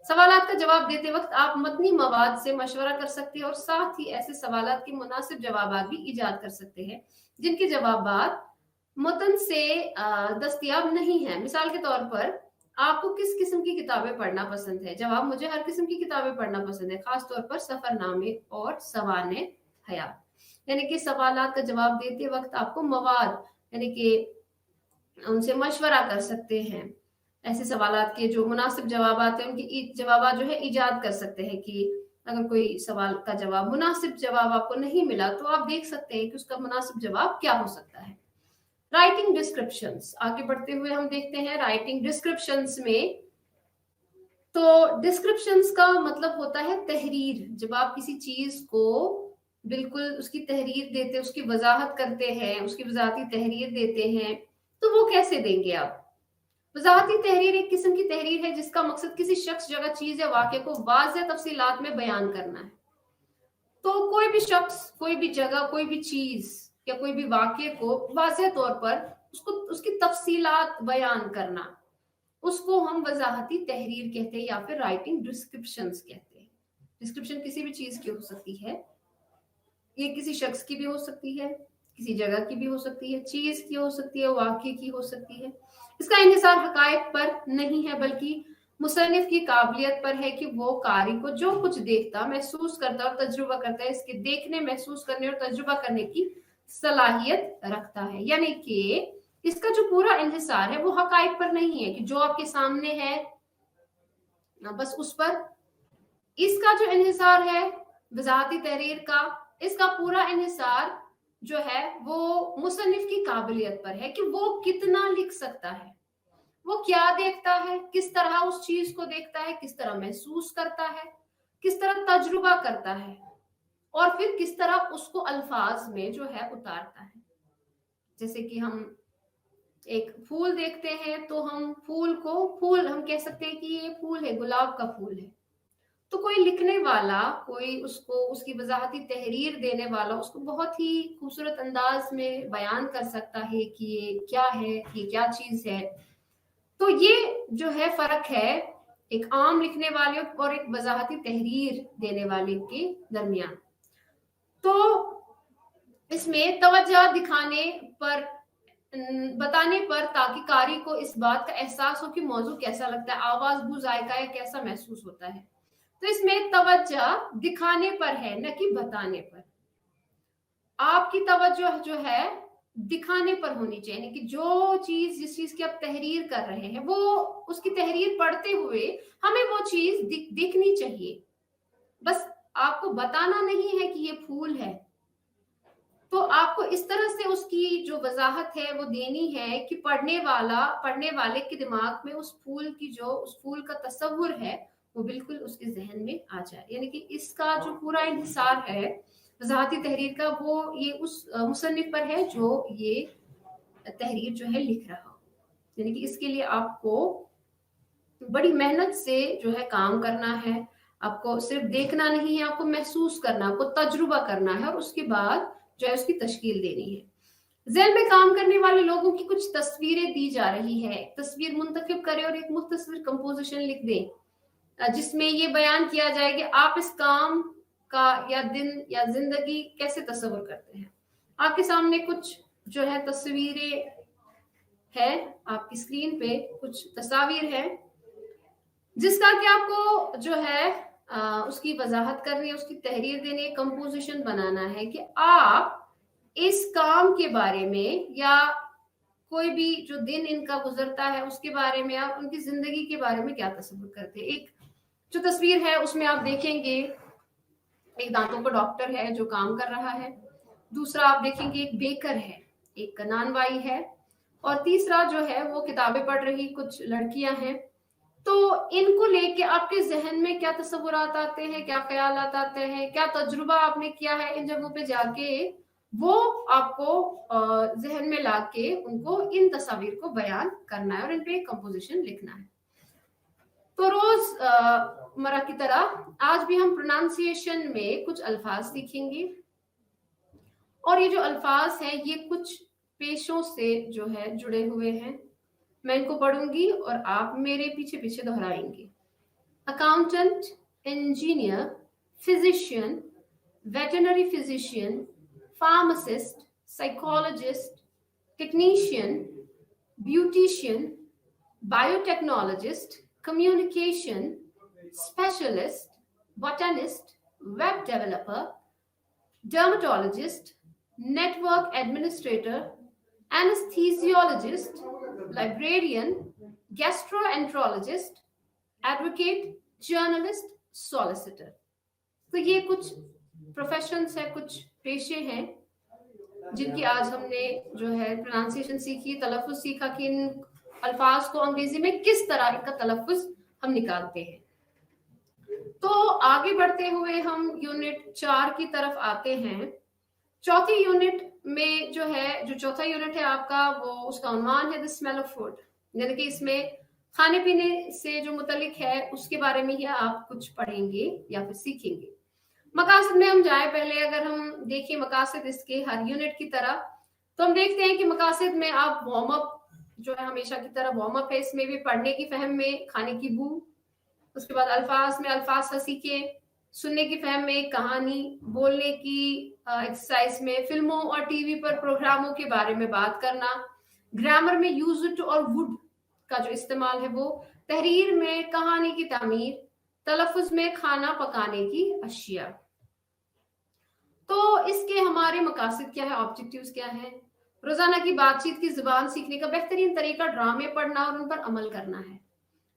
सवालात का जवाब देते वक्त आप मतनी मवाद से मशवरा कर सकते हैं और साथ ही ऐसे सवालात के मुनासिब जवाब भी इजाद कर सकते हैं जिनके जवाबात मतन से दस्तयाब नहीं है। मिसाल के तौर पर आपको किस किस्म की किताबें पढ़ना पसंद है? जवाब, मुझे हर किस्म की किताबें पढ़ना पसंद है, खास तौर पर सफरनामे और सवाने हयात। यानी कि सवालात का जवाब देते वक्त आपको मवाद यानी कि उनसे मशवरा कर सकते हैं, ऐसे सवालात के जो मुनासिब जवाबात हैं उनके जवाब जो है इजाद कर सकते हैं कि अगर कोई सवाल का जवाब मुनासिब जवाब आपको नहीं मिला तो आप देख सकते हैं कि उसका मुनासिब जवाब क्या हो सकता है। राइटिंग डिस्क्रिप्शंस, आगे बढ़ते हुए हम देखते हैं राइटिंग डिस्क्रिप्शंस में। तो डिस्क्रिप्शंस का मतलब होता है तहरीर। जब आप किसी चीज को बिल्कुल उसकी तहरीर देते, उसकी वजाहत करते हैं, उसकी वजाहती तहरीर देते हैं, तो वो कैसे देंगे आप? वजाहती तहरीर एक किस्म की तहरीर है जिसका मकसद किसी शख्स, जगह, चीज या वाक़े को वाज़ेह तफसीलात में बयान करना है। तो कोई भी शख्स, कोई भी जगह, कोई भी चीज या कोई भी वाक़े को वाज़ेह तौर पर उसको उसकी तफसीलात बयान करना, उसको हम वजाहती तहरीर कहते हैं या फिर राइटिंग डिस्क्रिप्शंस कहते हैं। डिस्क्रिप्शन किसी भी चीज की हो सकती है, ये किसी शख्स की भी हो सकती है, किसी जगह की भी हो सकती है, चीज की हो सकती है, वाक़े की हो सकती है। इसका इन्हिसार हकायक पर नहीं है बल्कि मुसन्निफ की काबिलियत पर है कि वो कारी को जो कुछ देखता, महसूस करता और तजुर्बा करता है, इसके देखने, महसूस करने और तजुर्बा करने की सलाहियत रखता है। यानी कि इसका जो पूरा इन्हिसार है वो हकायक पर नहीं है कि जो आपके सामने है बस उस पर। इसका जो इन्हिसार है वजाहती तहरीर का, इसका पूरा इन्हिसार जो है वो मुसन्निफ की काबिलियत पर है कि वो कितना लिख सकता है, वो क्या देखता है, किस तरह उस चीज को देखता है, किस तरह महसूस करता है, किस तरह तजुर्बा करता है, और फिर किस तरह उसको अल्फाज में जो है उतारता है। जैसे कि हम एक फूल देखते हैं तो हम फूल हम कह सकते हैं कि ये फूल है, गुलाब का फूल है। तो कोई लिखने वाला, कोई उसको उसकी वजाहती तहरीर देने वाला उसको बहुत ही खूबसूरत अंदाज में बयान कर सकता है कि ये क्या है, ये क्या चीज है। तो ये जो है फर्क है एक आम लिखने वाले और एक वजाहती तहरीर देने वाले के दरमियान। तो इसमें तवज्जो दिखाने पर, बताने पर, ताकि कारी को इस बात का एहसास हो कि मौजू कैसा लगता है, आवाज, बू, जायका या कैसा महसूस होता है। तो इसमें तवज्जो दिखाने पर है न कि बताने पर। आपकी तवज्जो जो है दिखाने पर होनी चाहिए, यानी कि जो चीज, जिस चीज की आप तहरीर कर रहे हैं वो उसकी तहरीर पढ़ते हुए हमें वो चीज दिखनी चाहिए। बस आपको बताना नहीं है कि ये फूल है, तो आपको इस तरह से उसकी जो वजाहत है वो देनी है कि पढ़ने वाले के दिमाग में उस फूल का तस्वुर है वो बिल्कुल उसके जहन में आ जाए। यानी कि इसका जो पूरा इंहिसार है वजाहती तहरीर का, वो ये उस मुसन्निफ पर है जो ये तहरीर जो है लिख रहा हो। यानी कि इसके लिए आपको बड़ी मेहनत से जो है काम करना है। आपको सिर्फ देखना नहीं है, आपको महसूस करना, आपको तजुर्बा करना है और उसके बाद जो है उसकी तश्कील देनी है। ज़ेल में काम करने वाले लोगों की कुछ तस्वीरें दी जा रही है। तस्वीर मुंतखब करें और एक मुख्तसर कंपोजिशन लिख दें। जिसमें ये बयान किया जाए कि आप इस काम का या दिन या जिंदगी कैसे तस्वीर करते हैं। आपके सामने कुछ जो है तस्वीरें है, आपकी स्क्रीन पे कुछ तस्वीर है जिसका कि आपको जो है उसकी वजाहत करनी है, उसकी तहरीर देनी है, कंपोजिशन बनाना है कि आप इस काम के बारे में या कोई भी जो दिन इनका गुजरता है उसके बारे में, आप उनकी जिंदगी के बारे में क्या तस्वीर करते हैं। एक जो तस्वीर है उसमें आप देखेंगे एक दांतों का डॉक्टर है जो काम कर रहा है, दूसरा आप देखेंगे एक बेकर है, एक नानवाई है, और तीसरा जो है वो किताबें पढ़ रही कुछ लड़कियां हैं। तो इनको लेके आपके जहन में क्या तस्वुरात आते हैं, क्या ख्यालात आते हैं, क्या तजुर्बा आपने किया है इन जगहों पे जाके, वो आपको जहन में लाके उनको इन तस्वीर को बयान करना है और इन पे कंपोजिशन लिखना है। तो रोज मरा की तरह आज भी हम प्रोनाउंसिएशन में कुछ अल्फाज सीखेंगे, और ये जो अल्फाज है ये कुछ पेशों से जो है जुड़े हुए हैं। मैं इनको पढ़ूंगी और आप मेरे पीछे पीछे दोहराएंगे। Accountant, engineer, physician, veterinary physician, pharmacist, psychologist, technician, beautician, biotechnologist, communication specialist, botanist, web developer, dermatologist, network administrator, anesthesiologist, librarian, gastroenterologist, advocate, journalist, solicitor। तो ये कुछ प्रोफेशंस है, कुछ पेशे हैं जिनकी आज हमने जो है प्रोनाउंसिएशन सीखी, तलफ़ुज़ सीखा कि इन अल्फाज को अंग्रेजी में किस तरह इनका तलफ़ुज़ हम निकालते हैं। तो आगे बढ़ते हुए हम यूनिट 4 की तरफ आते हैं। चौथी यूनिट में जो है, जो चौथा यूनिट है आपका, वो उसका उन्वान है द स्मेल ऑफ फूड, यानी कि इसमें खाने पीने से जो मुतल्लिक है उसके बारे में ही आप कुछ पढ़ेंगे या फिर सीखेंगे। मकासद में हम जाए पहले, अगर हम देखिए मकासद इसके हर यूनिट की तरह, तो हम देखते हैं कि मकासद में आप वार्म अप जो है हमेशा की तरह वार्म अप है, इसमें भी पढ़ने की फहम में खाने की बू, उसके बाद अल्फाज में अल्फाज सीखे, सुनने की फहम में कहानी, बोलने की एक्सरसाइज में फिल्मों और टीवी पर प्रोग्रामों के बारे में बात करना, ग्रामर में यूज टू और वुड का जो इस्तेमाल है वो, तहरीर में कहानी की तामीर, तलफ़ुज़ में खाना पकाने की अशिया। तो इसके हमारे मकासद क्या है, ऑब्जेक्टिव्स क्या है। रोजाना की बातचीत की जुबान सीखने का बेहतरीन तरीका ड्रामे पढ़ना और उन पर अमल करना है।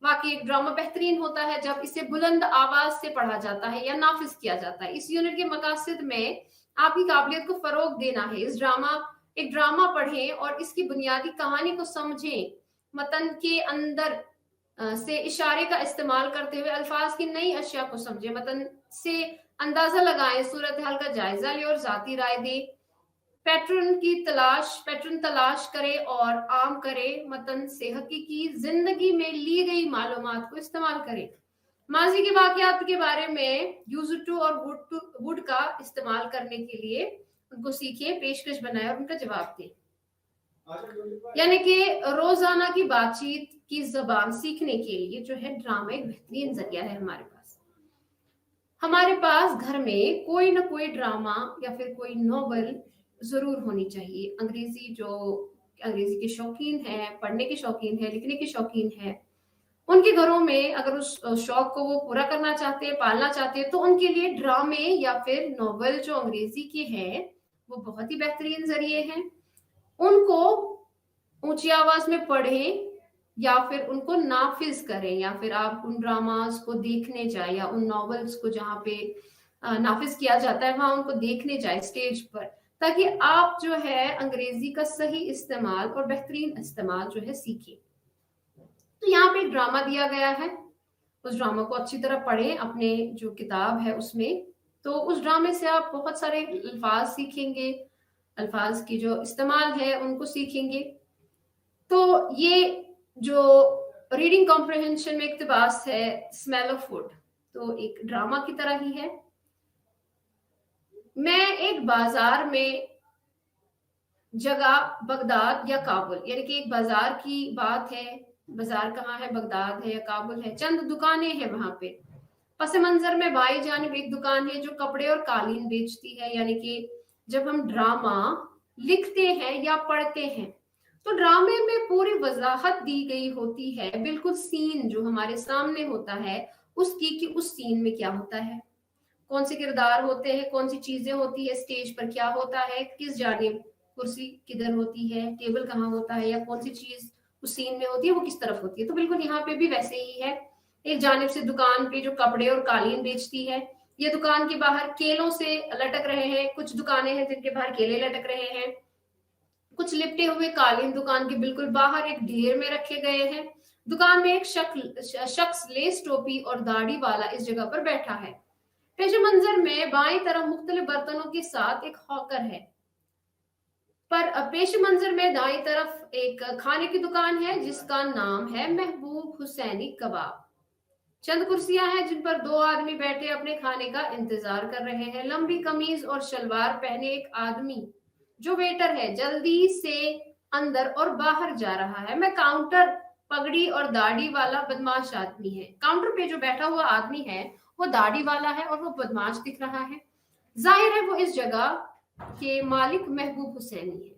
वाकई एक ड्रामा बेहतरीन होता है जब इसे बुलंद आवाज से पढ़ा जाता है या नाफिज किया जाता है। इस यूनिट के मकासद में आपकी काबिलियत को फरोग देना है। एक ड्रामा पढ़ें और इसकी बुनियादी कहानी को समझें, मतन के अंदर से इशारे का इस्तेमाल करते हुए अल्फाज की नई अशिया को समझें, मतन से अंदाजा लगाएं, सूरत हाल का जायजा लें और जाती राय दें। पैटर्न तलाश करे और आम करे, मतन से हकीकी जिंदगी में ली गई मालूमात को इस्तेमाल करे। माजी के वाकयात के बारे में यूज टू और वुड का इस्तेमाल करने के लिए उनको सीखे, पेशकश बनाए और उनका जवाब दें। यानी कि रोजाना की बातचीत की जबान सीखने के लिए जो है ड्रामा एक बेहतरीन जरिया है। हमारे पास घर में कोई ना कोई ड्रामा या फिर कोई नॉवल जरूर होनी चाहिए। अंग्रेजी के शौकीन है, पढ़ने के शौकीन है, लिखने के शौकीन है, उनके घरों में अगर उस शौक को वो पूरा करना चाहते हैं, पालना चाहते हैं, तो उनके लिए ड्रामे या फिर नॉवल जो अंग्रेजी के हैं वो बहुत ही बेहतरीन जरिए हैं। उनको ऊंची आवाज में पढ़ें या फिर उनको नाफिज करें, या फिर आप उन ड्रामास को देखने जाए या उन नॉवेल्स को जहाँ पे नाफिज किया जाता है वहां उनको देखने जाए स्टेज पर, ताकि आप जो है अंग्रेजी का सही इस्तेमाल और बेहतरीन इस्तेमाल जो है सीखें। तो यहाँ पे एक ड्रामा दिया गया है, उस ड्रामा को अच्छी तरह पढ़ें अपने जो किताब है उसमें। तो उस ड्रामे से आप बहुत सारे अल्फाज सीखेंगे, अल्फाज की जो इस्तेमाल है उनको सीखेंगे। तो ये जो रीडिंग कॉम्प्रिहेंशन में इक्तिबास है स्मेल ऑफ फूड, तो एक ड्रामा की तरह ही है। मैं एक बाजार में जगह बगदाद या काबुल, यानी कि एक बाजार की बात है बाजार कहाँ है, बगदाद है या काबुल है। चंद दुकानें हैं वहां पे। पस मंजर में बाई जानिब एक दुकान है जो कपड़े और कालीन बेचती है। यानी कि जब हम ड्रामा लिखते हैं या पढ़ते हैं तो ड्रामे में पूरी वजाहत दी गई होती है, बिल्कुल सीन जो हमारे सामने होता है उसकी, कि उस सीन में क्या होता है, कौन से किरदार होते हैं, कौन सी चीजें होती है, स्टेज पर क्या होता है, किस जानिब कुर्सी किधर होती है, टेबल कहाँ होता है, या कौन सी चीज उस सीन में होती है वो किस तरफ होती है। तो बिल्कुल यहाँ पे भी वैसे ही है। एक जानिब से दुकान पे जो कपड़े और कालीन बेचती है, ये दुकान के बाहर केलों से लटक रहे हैं, कुछ दुकानें हैं जिनके बाहर केले लटक रहे हैं, कुछ लिपटे हुए कालीन दुकान के बिल्कुल बाहर एक ढेर में रखे गए हैं। दुकान में एक शख्स लेस टोपी और दाढ़ी वाला इस जगह पर बैठा है। पेश मंजर में बाईं तरफ मुख्तलिफ बर्तनों के साथ एक हॉकर है, पर पेश मंजर में दाईं तरफ एक खाने की दुकान है जिसका नाम है महबूब हुसैनी कबाब। चंद कुर्सियां हैं जिन पर दो आदमी बैठे अपने खाने का इंतजार कर रहे हैं। लंबी कमीज और शलवार पहने एक आदमी जो वेटर है जल्दी से अंदर और बाहर जा रहा है। मैं काउंटर पगड़ी और दाढ़ी वाला बदमाश आदमी है। काउंटर पे जो बैठा हुआ आदमी है वो दाढ़ी वाला है और वो बदमाश दिख रहा है। जाहिर है वो इस जगह के मालिक महबूब हुसैनी है।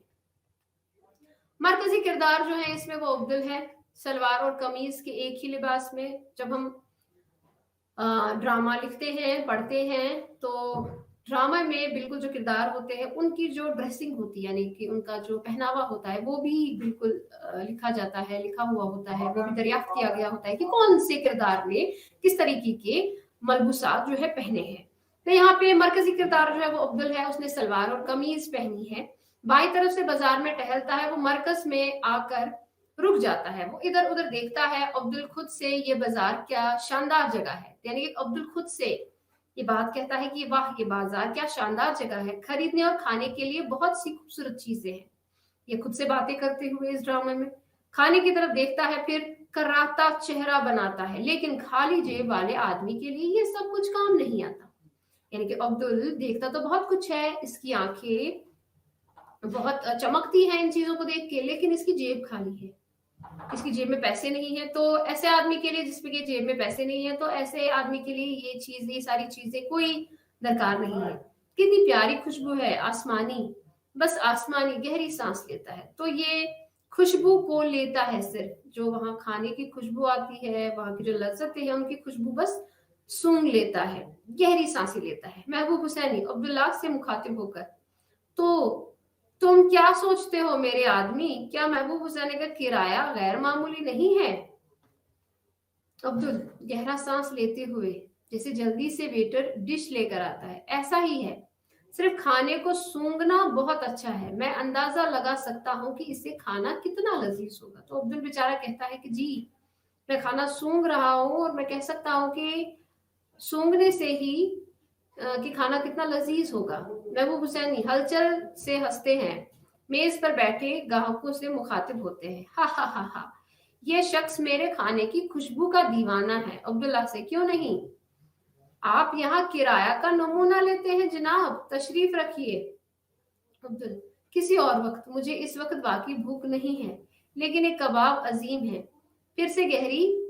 मरकजी किरदार जो है इसमें वो अब्दुल है, सलवार और कमीज के एक ही लिबास में। जब हम ड्रामा लिखते हैं, पढ़ते हैं, तो ड्रामा में बिल्कुल जो किरदार होते हैं उनकी जो ड्रेसिंग होती है, यानी कि उनका जो पहनावा होता है वो भी बिल्कुल लिखा जाता है, लिखा हुआ होता है, वो भी दरियाफ्त किया गया होता है कि कौन से किरदार ने किस तरीके के मलबूसात जो है पहने हैं। तो यहाँ पे मरकजी किरदार जो है वो अब्दुल है, उसने सलवार और कमीज पहनी है। बाई तरफ से बाजार में टहलता है, वो मरकज में आकर रुक जाता है, वो इधर उधर देखता है। अब्दुल खुद से ये बाजार क्या शानदार जगह है, यानी कि अब्दुल खुद से ये बात कहता है कि वाह ये बाजार क्या शानदार जगह है, खरीदने और खाने के लिए बहुत सी खूबसूरत चीजें हैं। ये खुद से बातें करते हुए इस ड्रामा में खाने की तरफ देखता है, फिर कर्राता चेहरा बनाता है। लेकिन खाली जेब वाले आदमी के लिए ये सब कुछ काम नहीं आता। यानी कि अब्दुल देखता तो बहुत कुछ है, इसकी आंखें बहुत चमकती हैं इन चीजों को देख के, लेकिन इसकी जेब खाली है, इसकी जेब में पैसे नहीं है। तो ऐसे आदमी के लिए जिसमें कि जेब में पैसे नहीं है, तो ऐसे आदमी के लिए ये चीज, ये सारी चीजें कोई दरकार नहीं है। कितनी प्यारी खुशबू है, आसमानी, बस आसमानी। गहरी सांस लेता है, तो ये खुशबू को लेता है, सिर्फ जो वहां खाने की खुशबू आती है, वहां की जो लज्जतें हैं उनकी खुशबू बस सूंघ लेता है, गहरी सांसें लेता है। महबूब हुसैनी अब्दुल्लाह से मुखातिब होकर, तो तुम क्या सोचते हो मेरे आदमी, क्या महबूब हुसैनी का किराया गैर मामूली नहीं है? अब्दुल गहरा सांस लेते हुए, जैसे जल्दी से वेटर डिश लेकर आता है, ऐसा ही है, सिर्फ खाने को सूंघना बहुत अच्छा है, मैं अंदाजा लगा सकता हूँ कि इसे खाना कितना लजीज होगा। तो अब्दुल बेचारा कहता है कि जी मैं खाना सूंघ रहा हूँ और मैं कह सकता हूँ कि सूंघने से ही कि खाना कितना लजीज होगा। महबूब हुसैनी हलचल से हंसते हैं, मेज पर बैठे ग्राहकों से मुखातिब होते हैं। हा हा हा हा, ये शख्स मेरे खाने की खुशबू का दीवाना है। अब्दुल्ला से, क्यों नहीं, आप यहाँ किराया का नमूना लेते हैं जनाब, तशरीफ रखिए। अब्दुल, किसी और वक्त, मुझे इस वक्त बाकी भूख नहीं है, लेकिन एक कबाब अजीम है। फिर से गहरी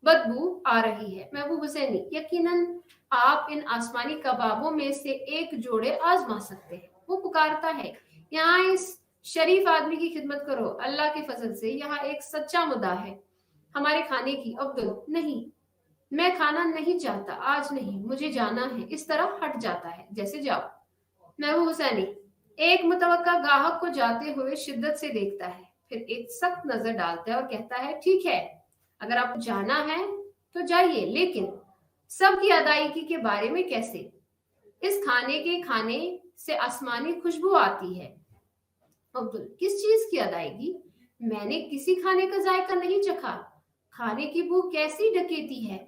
बदबू आ रही है। महबूब हुसैनी, यकीनन आप इन आसमानी कबाबों में से एक जोड़े आजमा सकते हैं। वो पुकारता है, यहाँ इस शरीफ आदमी की खिदमत करो, अल्लाह के फजल से यहाँ एक सच्चा मुद्दा है हमारे खाने की। अब्दुल, नहीं, मैं खाना नहीं चाहता, आज नहीं, मुझे जाना है। इस तरह हट जाता है, जैसे जाओ। महबूब हुसैनी एक मुतवक्का ग्राहक को जाते हुए शिद्दत से देखता है, फिर एक सख्त नजर डालता है और कहता है, ठीक है, अगर आपको जाना है तो जाइए, लेकिन सब की अदायगी के बारे में कैसे? इस खाने के खाने से आसमानी खुशबू आती है। अब्दुल, किस चीज की अदायगी? मैंने किसी खाने का जायका नहीं चखा, खाने की भूख कैसी डकैती है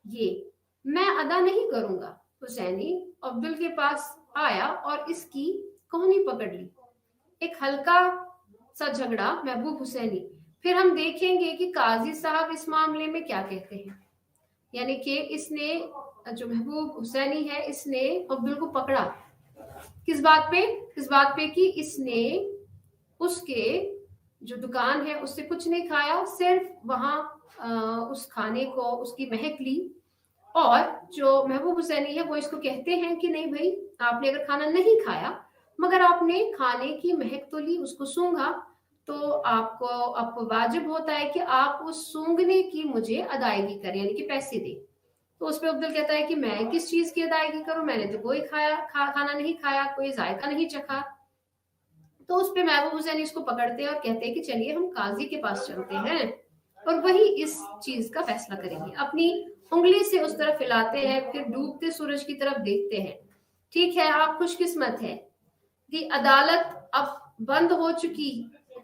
ये, मैं अदा नहीं करूंगा। हुसैनी अब्दुल के पास आया और इसकी कोहनी पकड़ ली। एक हल्का सा झगड़ा। महबूब हुसैनी, फिर हम देखेंगे कि काजी साहब इस मामले में क्या कहते हैं। यानी कि इसने, जो महबूब हुसैनी है, इसने अब्दुल को पकड़ा किस बात पे? कि इसने उसके जो दुकान है उससे कुछ नहीं खाया, सिर्फ वहां उस खाने को, उसकी महक ली। और जो महबूब हुसैनी है वो इसको कहते हैं कि नहीं भाई, आपने अगर खाना नहीं खाया मगर आपने खाने की महक तो ली, उसको सूंघा, तो आपको वाजिब होता है कि आप उस सूंघने की मुझे अदायगी करें, यानी कि पैसे दें। तो उस पे अब्दुल कहता है कि मैं किस चीज की अदायगी करूं, मैंने तो कोई खाना नहीं खाया, कोई जायका नहीं चखा। तो उस पे महबूब हुसैन इसको पकड़ते हैं और कहते हैं कि चलिए हम काजी के पास चलते हैं और वही इस चीज का फैसला करेंगे। अपनी उंगली से उस तरफ हिलाते हैं, फिर डूबते सूरज की तरफ देखते हैं। ठीक है, आप खुशकिस्मत है कि अदालत अब बंद हो चुकी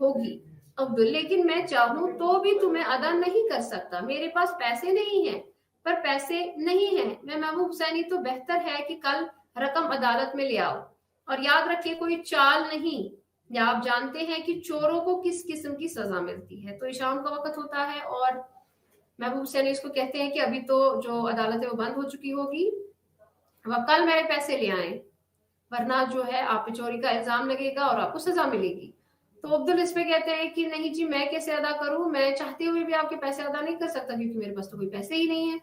होगी अब्दुल, लेकिन मैं चाहूं तो भी तुम्हें अदा नहीं कर सकता, मेरे पास पैसे नहीं है। पर पैसे नहीं है, मैं महबूब हुसैनी तो बेहतर है कि कल रकम अदालत में ले आओ। और याद रखिए कोई चाल नहीं, या आप जानते हैं कि चोरों को किस किस्म की सजा मिलती है। तो इशाम का वक्त होता है और महबूब हुसैन इसको कहते हैं कि अभी तो जो अदालत है वो बंद हो चुकी होगी, अब कल मेरे पैसे ले आए, वरना जो है आप पे चोरी का इल्जाम लगेगा और आपको सजा मिलेगी। तो अब्दुल इस पे कहते हैं कि नहीं जी, मैं कैसे अदा करूं, मैं चाहते हुए भी आपके पैसे अदा नहीं कर सकता क्योंकि मेरे पास तो कोई पैसे ही नहीं है।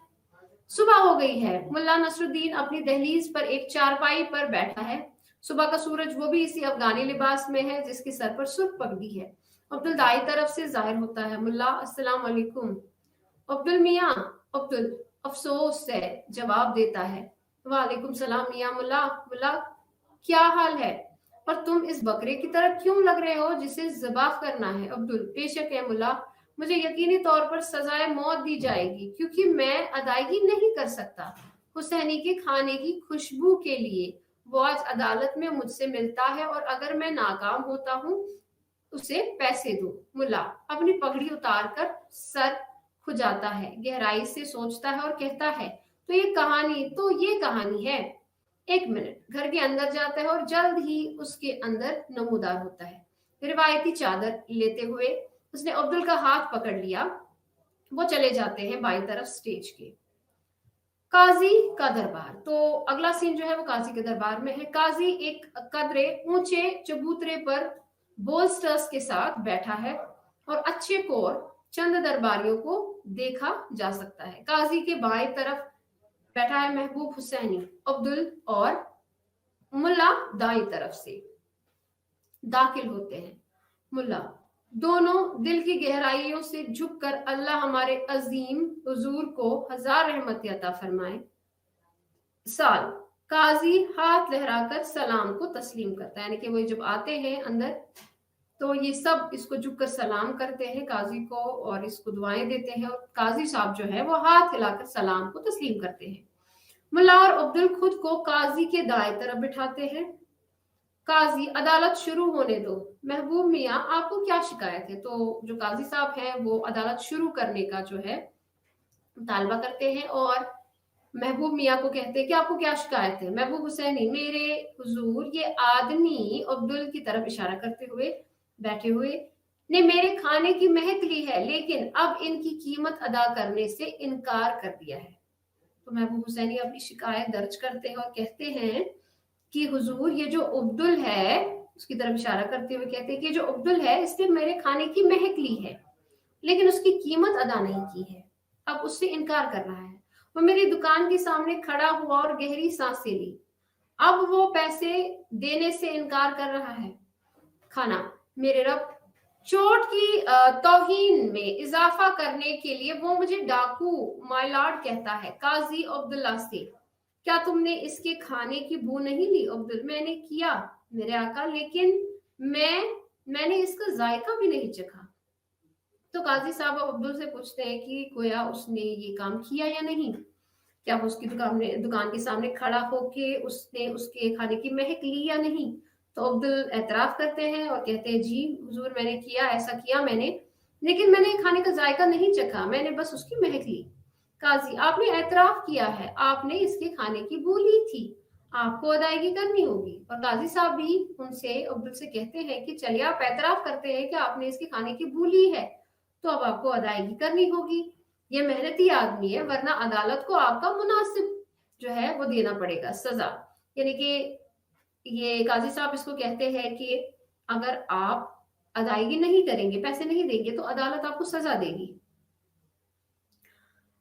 सुबह हो गई है, मुल्ला नसरुद्दीन अपनी दहलीज पर एक चारपाई पर बैठा है। सुबह का सूरज वो भी इसी अफगानी लिबास में है जिसके सर पर सुर्ख पगड़ी है। अब्दुल दाई तरफ से जाहिर होता है। मुल्ला अस्सलाम वालेकुम। अब्दुल मियाँ, अब्दुल अफसोस से जवाब देता है। वालेकुम सलाम मियाँ। मुल्ला, मुल्ला क्या हाल है, और तुम इस बकरे की तरह क्यों लग रहे हो जिसे ज़बाह करना है। अब्दुल बेशक है मुल्ला, मुझे यकीनी तौर पर सजाए मौत दी जाएगी क्योंकि मैं अदायगी नहीं कर सकता हुसैनी के खाने की खुशबू के लिए। वो आज अदालत में मुझसे मिलता है और अगर मैं नाकाम होता हूँ उसे पैसे दो। मुल्ला अपनी पगड़ी उतार कर सर खुजाता है, गहराई से सोचता है और कहता है तो ये कहानी है। एक मिनट, घर के अंदर जाता है और जल्द ही उसके अंदर नमूदार होता है। रिवायती चादर लेते हुए उसने अब्दुल का हाथ पकड़ लिया। वो चले जाते हैं बाई तरफ स्टेज के। काजी का दरबार। तो अगला सीन जो है वो काजी के दरबार में है। काजी एक कदरे ऊंचे चबूतरे पर बोल्स्टर्स के साथ बैठा है और अच्छे कोर चंद दरबारियों को देखा जा सकता है। काजी के बाएं तरफ बैठा है महबूब हुसैनी, अब्दुल और मुल्ला दाई तरफ से दाखिल होते हैं। मुल्ला दोनों दिल की गहराइयों से झुककर अल्लाह हमारे अजीम हुजूर को हजार रहमत अता फरमाए। साल काजी हाथ लहराकर सलाम को तस्लीम करता है, यानी कि वो जब आते हैं अंदर तो ये सब इसको झुककर सलाम करते हैं काजी को और इसको दुआएं देते हैं और काजी साहब जो है वो हाथ हिलाकर सलाम को तस्लीम करते हैं। मुल्ला और अब्दुल खुद को काजी के दाएं तरफ बिठाते हैं। काजी अदालत शुरू होने दो। महबूब मियाँ आपको क्या शिकायत है। तो जो काजी साहब हैं वो अदालत शुरू करने का जो है मुतालबा करते हैं और महबूब मियाँ को कहते हैं कि आपको क्या शिकायत है। महबूब हुसैनी मेरे हुजूर ये आदमी, अब्दुल की तरफ इशारा करते हुए बैठे हुए, ने मेरे खाने की महक ली है लेकिन अब इनकी कीमत अदा करने से इनकार कर दिया है। तो महबूब हुसैनी अपनी शिकायत दर्ज करते हैं और कहते हैं कि हुजूर ये जो अब्दुल है, उसकी तरफ इशारा करते हुए कहते हैं कि जो अब्दुल है इसने मेरे खाने की महक ली है लेकिन उसकी कीमत अदा नहीं की है, अब उससे इनकार कर रहा है। वो मेरी दुकान के सामने खड़ा हुआ और गहरी सांसें ली, अब वो पैसे देने से इनकार कर रहा है। खाना मेरे रब, चोट की तौहीन में इजाफा करने के लिए वो मुझे डाकू माय लॉर्ड कहता है। काजी अब्दुल्ला से, क्या तुमने इसके खाने की बू नहीं ली। अब्दुल मैंने किया मेरे आका, लेकिन मैंने इसका जायका भी नहीं चखा। तो काजी साहब अब्दुल से पूछते हैं कि गोया उसने ये काम किया या नहीं, क्या वो उसकी दुकान के सामने खड़ा होके उसने उसके खाने की महक ली या नहीं। तो अब्दुल एतराफ करते हैं और कहते हैं जी हुजूर मैंने किया, ऐसा किया मैंने, लेकिन मैंने खाने का जायका नहीं चखा, मैंने बस उसकी महक ली। काजी आपने एतराफ किया है, आपने इसके खाने की बू ली थी, आपको अदायगी करनी होगी। और काजी साहब भी उनसे अब्दुल से कहते हैं कि चलिए आप एतराफ करते हैं कि आपने इसके खाने की बू ली है तो अब आपको अदायगी करनी होगी। ये मेहनती आदमी है वरना अदालत को आपका मुनासिब जो है वो देना पड़ेगा सजा। यानी कि ये काजी साहब इसको कहते हैं कि अगर आप अदायगी नहीं करेंगे, पैसे नहीं देंगे, तो अदालत आपको सजा देगी।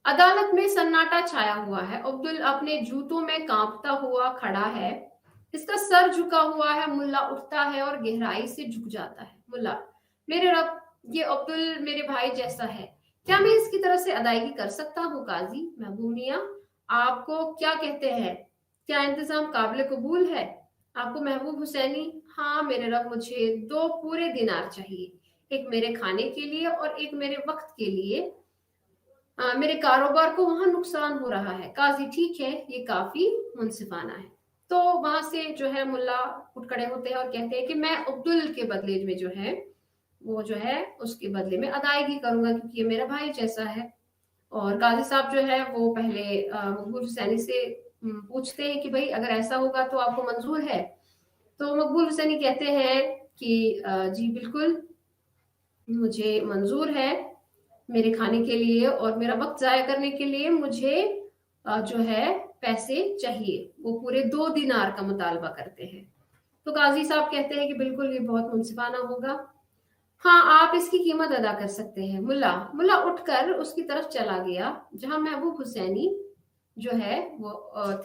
अदालत में सन्नाटा छाया हुआ है। अब्दुल अपने जूतों में कांपता हुआ खड़ा है, इसका सर झुका हुआ है। मुल्ला उठता है और गहराई से झुक जाता है। मुल्ला, मेरे रब, ये अब्दुल मेरे भाई जैसा है, क्या मैं इसकी तरफ से अदायगी कर सकता हूँ? काजी, महबूब मियां, आपको क्या कहते हैं, क्या इंतजाम काबिल कबूल है? आपको महबूब हुसैनी, हाँ मेरे रब, मुझे 2 पूरे दिनार चाहिए, एक मेरे खाने के लिए और एक मेरे वक्त के लिए। मेरे कारोबार को वहां नुकसान हो रहा है। काजी, ठीक है, ये काफी मुंसिफाना है। तो वहां से जो है मुल्ला उठ खड़े होते हैं और कहते हैं कि मैं अब्दुल के बदले में जो है वो जो है उसके बदले में अदायगी करूंगा, क्योंकि ये मेरा भाई जैसा है। और काजी साहब जो है वो पहले मकबूल हुसैनी से पूछते हैं कि भाई अगर ऐसा होगा तो आपको मंजूर है? तो मकबूल हुसैनी कहते हैं कि जी बिल्कुल, मुझे मंजूर है। मेरे खाने के लिए और मेरा वक्त जाया करने के लिए मुझे जो है पैसे चाहिए। वो पूरे 2 दिनार का मुतालबा करते हैं। तो काजी साहब कहते हैं कि बिल्कुल, ये बहुत मुंसिफाना होगा, हाँ आप इसकी कीमत अदा कर सकते हैं। मुल्ला उठकर उसकी तरफ चला गया जहां महबूब हुसैनी जो है वो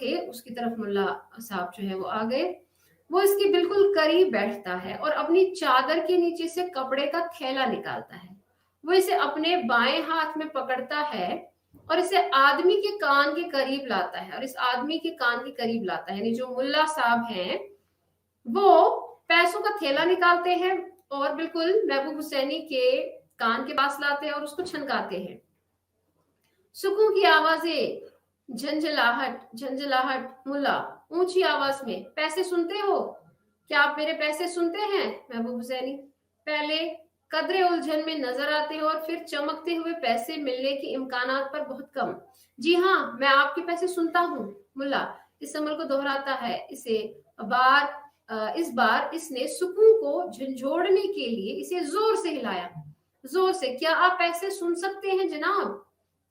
थे। उसकी तरफ मुल्ला साहब जो है वो आ गए। वो इसके बिल्कुल करीब बैठता है और अपनी चादर के नीचे से कपड़े का थैला निकालता है। वो इसे अपने बाएं हाथ में पकड़ता है और इसे आदमी के कान के करीब लाता है, और इस आदमी के कान के करीब लाता है, यानी जो मुल्ला साहब हैं वो पैसों का थैला निकालते हैं और बिल्कुल महबूब हुसैनी के कान के पास लाते हैं और उसको छनकाते हैं। सुकून की आवाजें, झंझलाहट झंझलाहट। मुल्ला ऊंची आवाज में, पैसे सुनते हो? क्या आप मेरे पैसे सुनते हैं? महबूब हुसैनी, पहले कदरे उलझन में नजर आते हैं और फिर चमकते हुए पैसे मिलने के इम्कानात पर बहुत कम। जी हाँ, मैं आपके पैसे सुनता हूँ। मुल्ला इस अमल को दोहराता है। इस बार इसने सुकून को झंझोड़ने के लिए इसे जोर से हिलाया, जोर से। क्या आप पैसे सुन सकते हैं जनाब?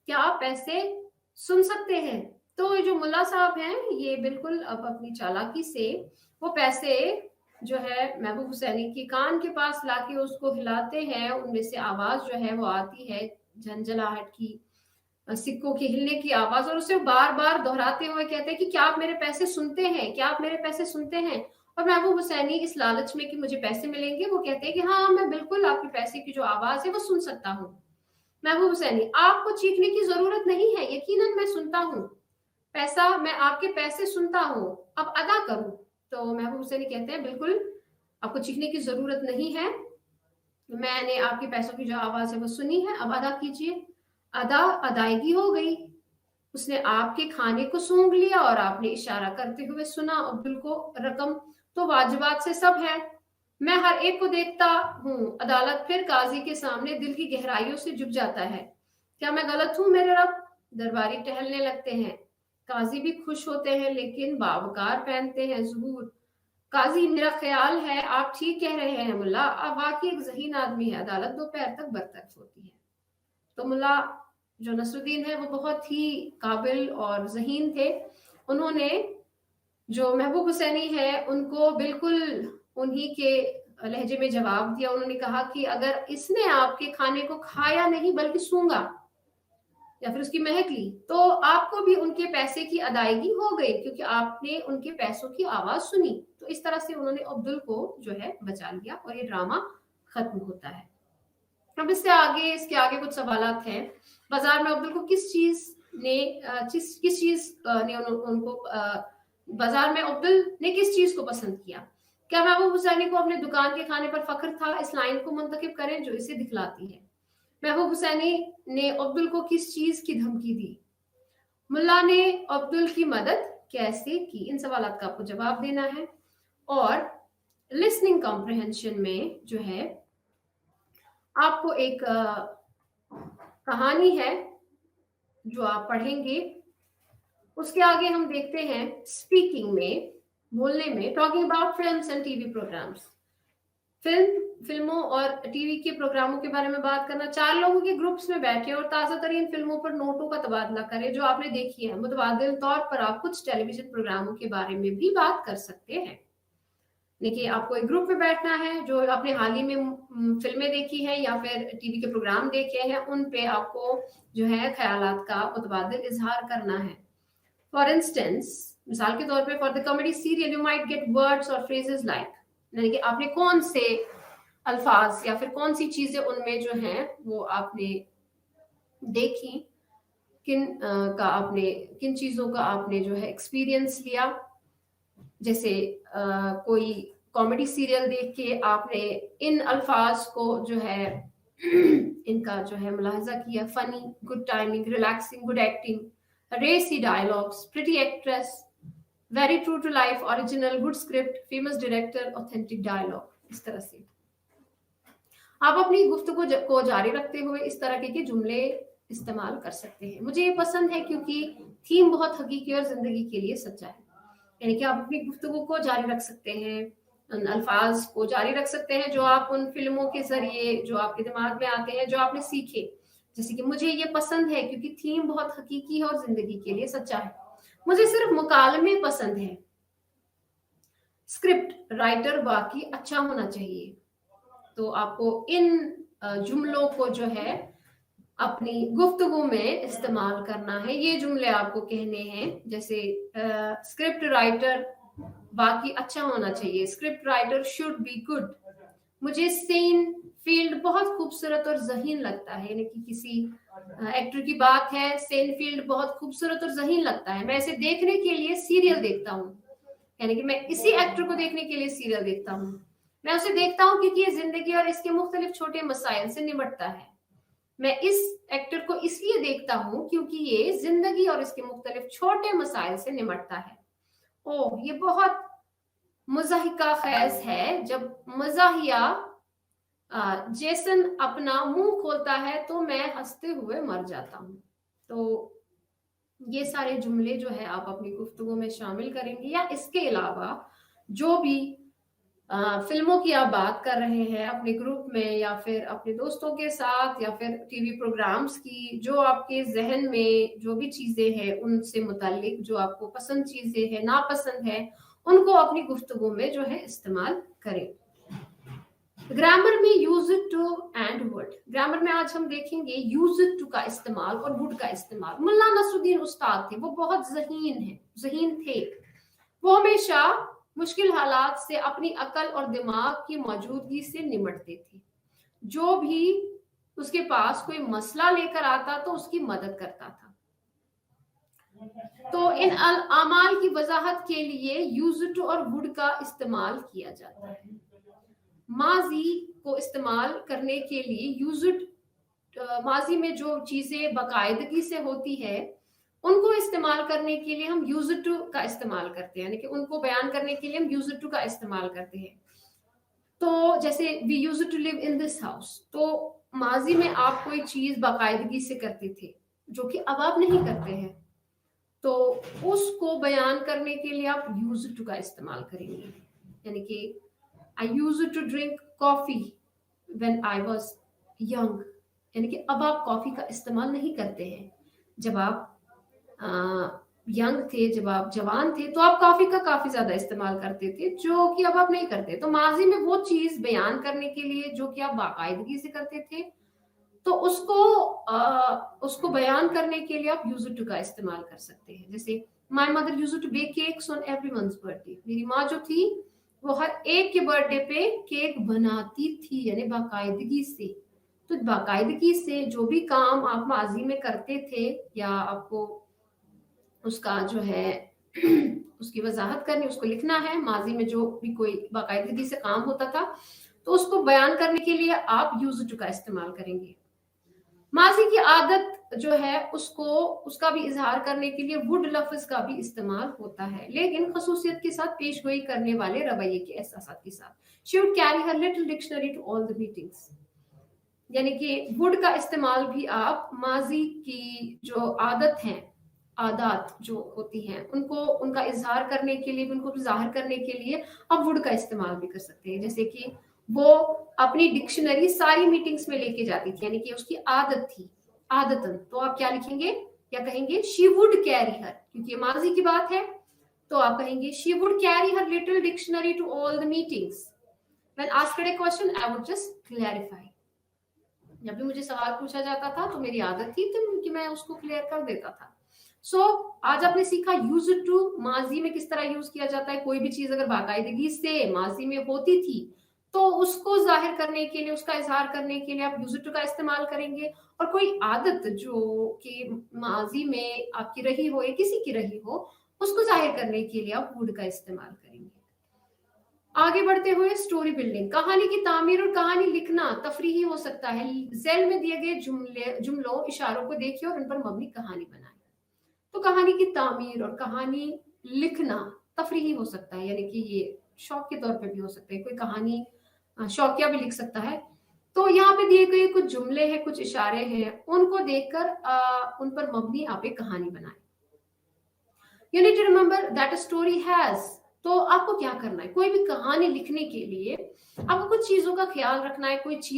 क्या आप पैसे सुन सकते हैं? तो ये जो मुल्ला साहब हैं ये बिल्कुल अब अपनी चालाकी से वो पैसे जो है महबूब हुसैनी के कान के पास लाके उसको हिलाते हैं। उनमें से आवाज जो है वो आती है झंझलाहट की, सिक्कों के हिलने की आवाज, और उसे बार बार दोहराते हुए कहते हैं कि क्या आप मेरे पैसे सुनते हैं? क्या आप मेरे पैसे सुनते हैं? और महबूब हुसैनी इस लालच में कि मुझे पैसे मिलेंगे, वो कहते हैं कि हाँ मैं बिल्कुल आपके पैसे की जो आवाज है वो सुन सकता हूँ। महबूब हुसैनी, आपको चीखने की जरूरत नहीं है, यकीनन मैं सुनता हूँ पैसा, मैं आपके पैसे सुनता हूँ, अब अदा करूं। तो महबूब हुसैनी कहते हैं बिल्कुल आपको चीखने की जरूरत नहीं है, मैंने आपके पैसों की जो आवाज है वो सुनी है, अब अदा कीजिए। अदायगी हो गई। उसने आपके खाने को सूंघ लिया और आपने इशारा करते हुए सुना अब्दुल को रकम तो वाजिबात से सब है, मैं हर एक को देखता हूँ। अदालत फिर काजी के सामने दिल की गहराइयों से झुक जाता है। क्या मैं गलत हूँ मेरे रब? दरबारी टहलने लगते हैं। काजी भी खुश होते हैं लेकिन बावकार पहनते हैं। ज़हूर, काजी, मेरा ख्याल है आप ठीक कह रहे हैं मुल्ला, आप वाकई एक ज़हीन आदमी है। अदालत दोपहर तक बरतरफ होती है। तो मुल्ला जो नसरुद्दीन है वो बहुत ही काबिल और ज़हीन थे। उन्होंने जो महबूब हुसैनी है उनको बिल्कुल उन्हीं के लहजे में जवाब दिया। उन्होंने कहा कि अगर इसने आपके खाने को खाया नहीं बल्कि सूंघा या फिर उसकी महक ली तो आपको भी उनके पैसे की अदायगी हो गई, क्योंकि आपने उनके पैसों की आवाज सुनी। तो इस तरह से उन्होंने अब्दुल को जो है बचा लिया और ये ड्रामा खत्म होता है। अब इसके आगे कुछ सवालात हैं। बाजार में अब्दुल को किस चीज ने उनको बाजार में अब्दुल ने किस चीज को पसंद किया? क्या महबूब हुसैनी को अपने दुकान के खाने पर फख्र था? इस लाइन को मुंतखब करें जो इसे दिखलाती है। महबूब हुसैनी ने अब्दुल को किस चीज की धमकी दी? मुल्ला ने अब्दुल की मदद कैसे की? इन सवालों का आपको जवाब देना है। और लिसनिंग कॉम्प्रिहेंशन में जो है आपको एक कहानी है जो आप पढ़ेंगे। उसके आगे हम देखते हैं स्पीकिंग में, बोलने में, talking about films and TV programs. फिल्मों और टीवी के प्रोग्रामों के बारे में बात करना। 4 लोगों के ग्रुप्स में बैठे और ताजा तरीन फिल्मों पर नोटों का तबादला करें जो आपने देखी है। मुतबादिल तौर पर आप कुछ टेलीविजन प्रोग्रामों के बारे में भी बात कर सकते हैं। देखिए आपको एक ग्रुप में बैठना है, जो आपने हाल ही में फिल्में देखी है या फिर टीवी के प्रोग्राम देखे हैं, उन पे आपको जो है ख्यालात का मुतबादिल इजहार करना है। फॉर इंस्टेंस, मिसाल के तौर पे, for the comedy serial you might get words और फ्रेजेस लाइक, यानी कि आपने कौन से अल्फाज या फिर कौन सी चीजें उनमें जो हैं वो आपने देखी, किन चीजों का आपने जो है एक्सपीरियंस लिया। जैसे कोई कॉमेडी सीरियल देख के आपने इन अल्फाज को जो है इनका जो है मुलाहजा किया, funny, good timing, relaxing, good acting, racy dialogues, pretty actress, very true to life, original, good script, famous director, authentic dialogue. इस तरह से आप अपनी गुफ्तगू को जारी रखते हुए इस तरह के जुमले इस्तेमाल कर सकते हैं। मुझे ये पसंद है क्योंकि थीम बहुत हकीकी और जिंदगी के लिए सच्चा है। यानी कि आप अपनी गुफ्तगू को जारी रख सकते हैं, उन अल्फाज को जारी रख सकते हैं जो आप उन फिल्मों के जरिए जो आपके दिमाग में आते हैं, जो आपने सीखे। जैसे कि मुझे ये पसंद है क्योंकि थीम बहुत हकीकी है और जिंदगी के लिए सच्चा है। मुझे सिर्फ मुकालमे पसंद है। स्क्रिप्ट राइटर बाकी अच्छा होना चाहिए। तो आपको इन जुमलों को जो है अपनी गुफ्तगू में इस्तेमाल करना है। ये जुमले आपको कहने हैं, जैसे स्क्रिप्ट राइटर बाकी अच्छा होना चाहिए, script writer should be good. मुझे सीन फील्ड बहुत खूबसूरत और ज़हीन लगता है, यानी कि किसी एक्टर की बात है, सेन फील्ड बहुत खूबसूरत और ज़हीन लगता है, मैं इसे देखने के लिए सीरियल देखता हूँ। यानी कि मैं इसी एक्टर को देखने के लिए सीरियल देखता हूँ। मैं उसे देखता हूँ क्योंकि ये जिंदगी और इसके मुख्तलिफ छोटे मसाइल से निपटता है। मैं इस एक्टर को इसलिए देखता हूँ क्योंकि ये जिंदगी और इसके मुख्तलिफ छोटे मसाइल से निपटता है। ओह, ये बहुत मुज़ाहिका खैज है जब मज़ाहिया जेसन अपना मुंह खोलता है तो मैं हंसते हुए मर जाता हूँ। तो ये सारे जुमले जो है आप अपनी गुफ्तगू में शामिल करेंगे, या इसके अलावा जो भी फिल्मों की आप बात कर रहे हैं अपने ग्रुप में या फिर अपने दोस्तों के साथ या फिर टीवी प्रोग्राम्स की, जो आपके जहन में जो भी चीजें हैं उनसे मुताल्लिक जो आपको पसंद चीजें हैं, नापसंद है, उनको अपनी गुफ्तगू में जो है इस्तेमाल करें। ग्रामर में use it to and would. Grammar में आज हम देखेंगे यूज इट टू का इस्तेमाल और वुड का इस्तेमाल। मुल्ला नसरुद्दीन उस्ताद थे, वो बहुत ज़हीन थे। वो हमेशा मुश्किल हालात से अपनी अकल और दिमाग की मौजूदगी से निपटते थे। जो भी उसके पास कोई मसला लेकर आता तो उसकी मदद करता था। तो इन अमाल की वजाहत के लिए यूज टू और वुड का इस्तेमाल किया जाता है। माजी को इस्तेमाल करने के लिए यूज इट, माजी में जो चीजें बाकायदगी से होती है उनको इस्तेमाल करने के लिए हम यूज टू का इस्तेमाल करते हैं, यानी कि उनको बयान करने के लिए हम यूज टू का इस्तेमाल करते हैं। तो जैसे we use to live in this house, तो माजी में आप कोई चीज बाकायदगी से करते थे जो कि अब आप नहीं करते हैं, तो उसको बयान करने के लिए आप यूज टू का इस्तेमाल करेंगे। यानी कि I used to drink coffee when I was young, यानी कि अब आप कॉफी का इस्तेमाल नहीं करते हैं। जब आप यंग थे, जब आप जवान थे, तो आप कॉफी का काफी ज्यादा इस्तेमाल करते थे, जो कि अब आप नहीं करते। तो माजी में वो चीज बयान करने के लिए जो कि आप बाकायदगी से करते थे, तो उसको बयान करने के लिए आप यूज टू का इस्तेमाल कर सकते हैं। जैसे my mother use to bake cakes on everyone's birthday. मेरी माँ जो थी वो हर एक के बर्थडे पे केक बनाती थी, यानी बाकायदगी से। तो बाकायदगी से जो भी काम आप माजी में करते थे या आपको उसका जो है उसकी वजाहत करनी, उसको लिखना है, माजी में जो भी कोई बाकायदगी से काम होता था, तो उसको बयान करने के लिए आप यूज टू का इस्तेमाल करेंगे। माजी की आदत जो है उसका भी इजहार करने के लिए वुड लफ्ज का भी इस्तेमाल होता है, लेकिन खसूसियत के साथ, पेशगोई करने वाले रवैये के एहसासात के साथ। She would carry her little dictionary to all the meetings. यानी कि वुड का इस्तेमाल भी आप माजी की जो आदत जो होती हैं उनको, उनका इजहार करने के लिए, उनको जाहिर करने के लिए आप वुड का इस्तेमाल भी कर सकते हैं। जैसे कि वो अपनी डिक्शनरी सारी मीटिंग्स में लेके जाती थी, यानी कि उसकी आदत थी, आदतन। तो आप क्या लिखेंगे या कहेंगे शी वुड कैरी हर, क्योंकि माजी की बात है, तो आप कहेंगे she would carry her little dictionary to all the meetings. When asked a question, I would just clarify. जब भी मुझे सवाल पूछा जाता था तो मेरी आदत थी कि मैं उसको क्लियर कर देता था. सो आज आपने सीखा यूज टू माजी में किस तरह यूज किया जाता है. कोई भी चीज अगर बाकायदगी से माजी में होती थी तो उसको जाहिर करने के लिए, उसका इजहार करने के लिए आप यूज टू का इस्तेमाल करेंगे. और कोई आदत जो कि माजी में आपकी रही हो या किसी की रही हो, उसको जाहिर करने के लिए आप वुड का इस्तेमाल करेंगे. आगे बढ़ते हुए स्टोरी बिल्डिंग. कहानी की तामीर और कहानी लिखना तफरीही हो सकता है. सेल में दिए गए जुमलों इशारों को देखिए और उन पर मबनी कहानी बनाएं. तो कहानी की तामीर और कहानी लिखना तफरीही हो सकता है, यानी कि ये शौक के तौर पे भी हो सकता है. कोई कहानी शौकिया भी लिख सकता है. तो यहाँ पे दिए गए कुछ जुमले हैं, कुछ इशारे हैं, उनको देखकर उन पर मबनी आप एक कहानी बनाएं. You need to remember that a story has. तो आपको क्या करना है, कोई भी कहानी लिखने के लिए आपको कुछ चीजों का ख्याल रखना है. कुछ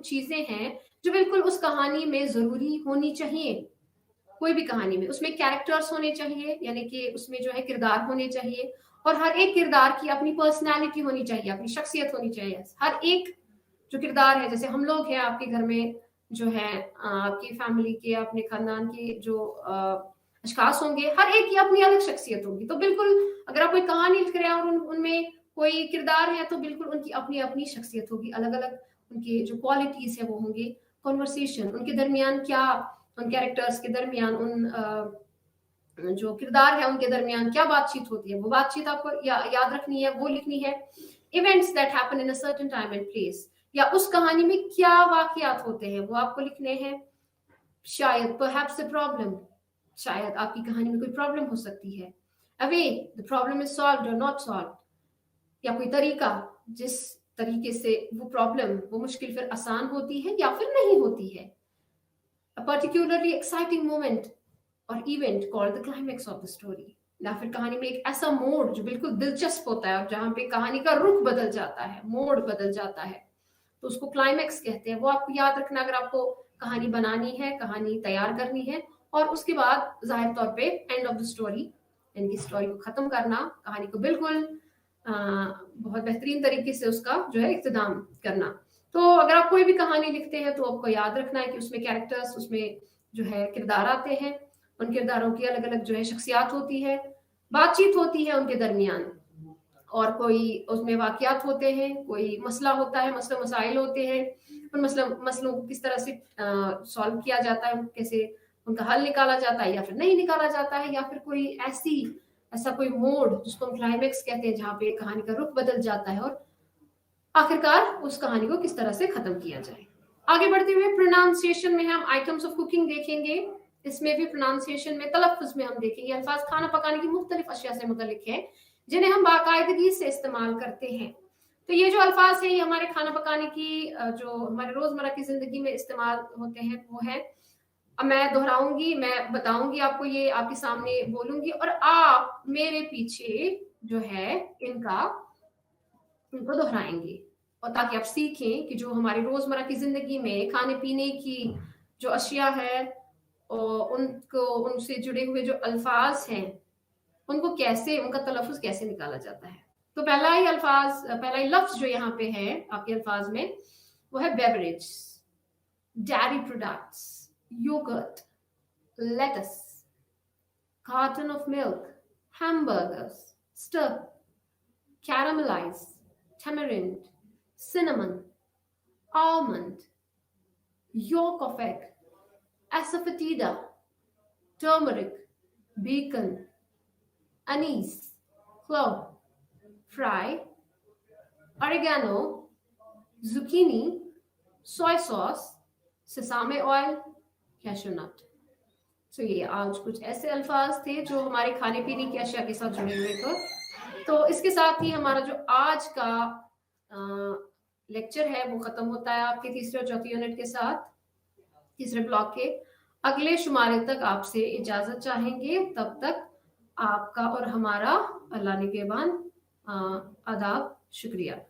चीजें हैं जो बिल्कुल उस कहानी में जरूरी होनी चाहिए. कोई भी कहानी में उसमें कैरेक्टर्स होने चाहिए, यानी कि उसमें जो है किरदार होने चाहिए, और हर एक किरदार की अपनी पर्सनालिटी होनी चाहिए, अपनी शख्सियत होनी चाहिए. हर एक जो किरदार है, जैसे हम लोग हैं आपके घर में जो है, आपकी फैमिली के, अपने खानदान के जो अशखास होंगे, हर एक की अपनी अलग शख्सियत होगी. तो बिल्कुल अगर आप कोई कहानी लिख रहे हैं और उनमें कोई किरदार है तो बिल्कुल उनकी अपनी अपनी शख्सियत होगी, अलग अलग उनकी जो क्वालिटीज है वो होंगे. कॉन्वर्सेशन, उनके दरमियान क्या, उन कैरेक्टर्स के दरमियान, उन जो किरदार है उनके दरमियान क्या बातचीत होती है, वो बातचीत आपको याद रखनी है, वो लिखनी है. Events that happen in a certain time and place, या उस कहानी में क्या वाकयात होते हैं वो आपको लिखने हैं. शायद परहैप्स द प्रॉब्लम, शायद आपकी कहानी में कोई प्रॉब्लम हो सकती है. Away the problem is solved और नॉट सॉल्व्ड, या कोई तरीका जिस तरीके से वो प्रॉब्लम, वो मुश्किल फिर आसान होती है या फिर नहीं होती है. A particularly exciting moment or event called the climax of the story. या फिर कहानी में एक ऐसा मोड़ जो बिल्कुल दिलचस्प होता है और जहां पे कहानी का रुख बदल जाता है, मोड़ बदल जाता है, तो उसको क्लाइमैक्स कहते हैं. वो आपको याद रखना अगर आपको कहानी बनानी है, कहानी तैयार करनी है, और उसके बाद जाहिर तौर पे एंड ऑफ द स्टोरी, यानी कि स्टोरी को खत्म करना, कहानी को बिल्कुल बहुत बेहतरीन तरीके से उसका जो है इख्तिताम करना. तो अगर आप कोई भी कहानी लिखते हैं तो आपको याद रखना है कि उसमें कैरेक्टर्स, उसमें जो है किरदार आते हैं, उन किरदारों की अलग अलग जो है शख्सियात होती है, बातचीत होती है उनके दरमियान, और कोई उसमें वाकयात होते हैं, कोई मसला होता है, मसला मसाइल होते हैं, उन मसलों को किस तरह से सॉल्व किया जाता है, कैसे उनका हल निकाला जाता है या फिर नहीं निकाला जाता है, या फिर कोई ऐसा कोई मोड़ जिसको हम क्लाइमैक्स कहते हैं, जहाँ पे कहानी का रुख बदल जाता है और आखिरकार उस कहानी को किस तरह से खत्म किया जाए. आगे बढ़ते हुए प्रोनाउंसिएशन में हम आइटम्स ऑफ कुकिंग देखेंगे. इसमें भी प्रोनाउंसिएशन में, तलफ्फुज में हम देखेंगे अल्फाज खाना पकाने की मुख्तलिफ अशिया से मुतल्लिक है जिन्हें हम बाकायदगी से इस्तेमाल करते हैं. तो ये जो अल्फाज है ये हमारे खाना पकाने की जो हमारे रोजमर्रा की जिंदगी में इस्तेमाल होते हैं वो है. अब मैं दोहराऊंगी, मैं बताऊंगी आपको, ये आपके सामने बोलूंगी और आप मेरे पीछे जो है इनको दोहराएंगे, और ताकि आप सीखें कि जो हमारी रोजमर्रा की जिंदगी में खाने पीने की जो अशिया है और उनसे जुड़े हुए जो अल्फाज हैं उनको कैसे, उनका तलफ्फुज कैसे निकाला जाता है. तो पहला ही लफ्ज जो यहाँ पे है आपके अल्फाज में वो है beverage, dairy products, yogurt, lettuce, carton of milk, hamburgers, stir, caramelize, tamarind, cinnamon, almond, yolk of egg, asafoetida, turmeric, bacon, anise, clove, fry, oregano, zucchini, soy sauce, sesame oil, cashew nut. तो ये आज कुछ ऐसे अल्फाज थे जो हमारे खाने पीने की अशिया के साथ जुड़े हुए थे. तो इसके साथ ही हमारा जो आज का लेक्चर है वो खत्म होता है आपके तीसरे और चौथी यूनिट के साथ, तीसरे ब्लॉक के. अगले शुमारे तक आपसे इजाजत चाहेंगे. तब तक आपका और हमारा अल्लाह निगहबान, आदाब, शुक्रिया.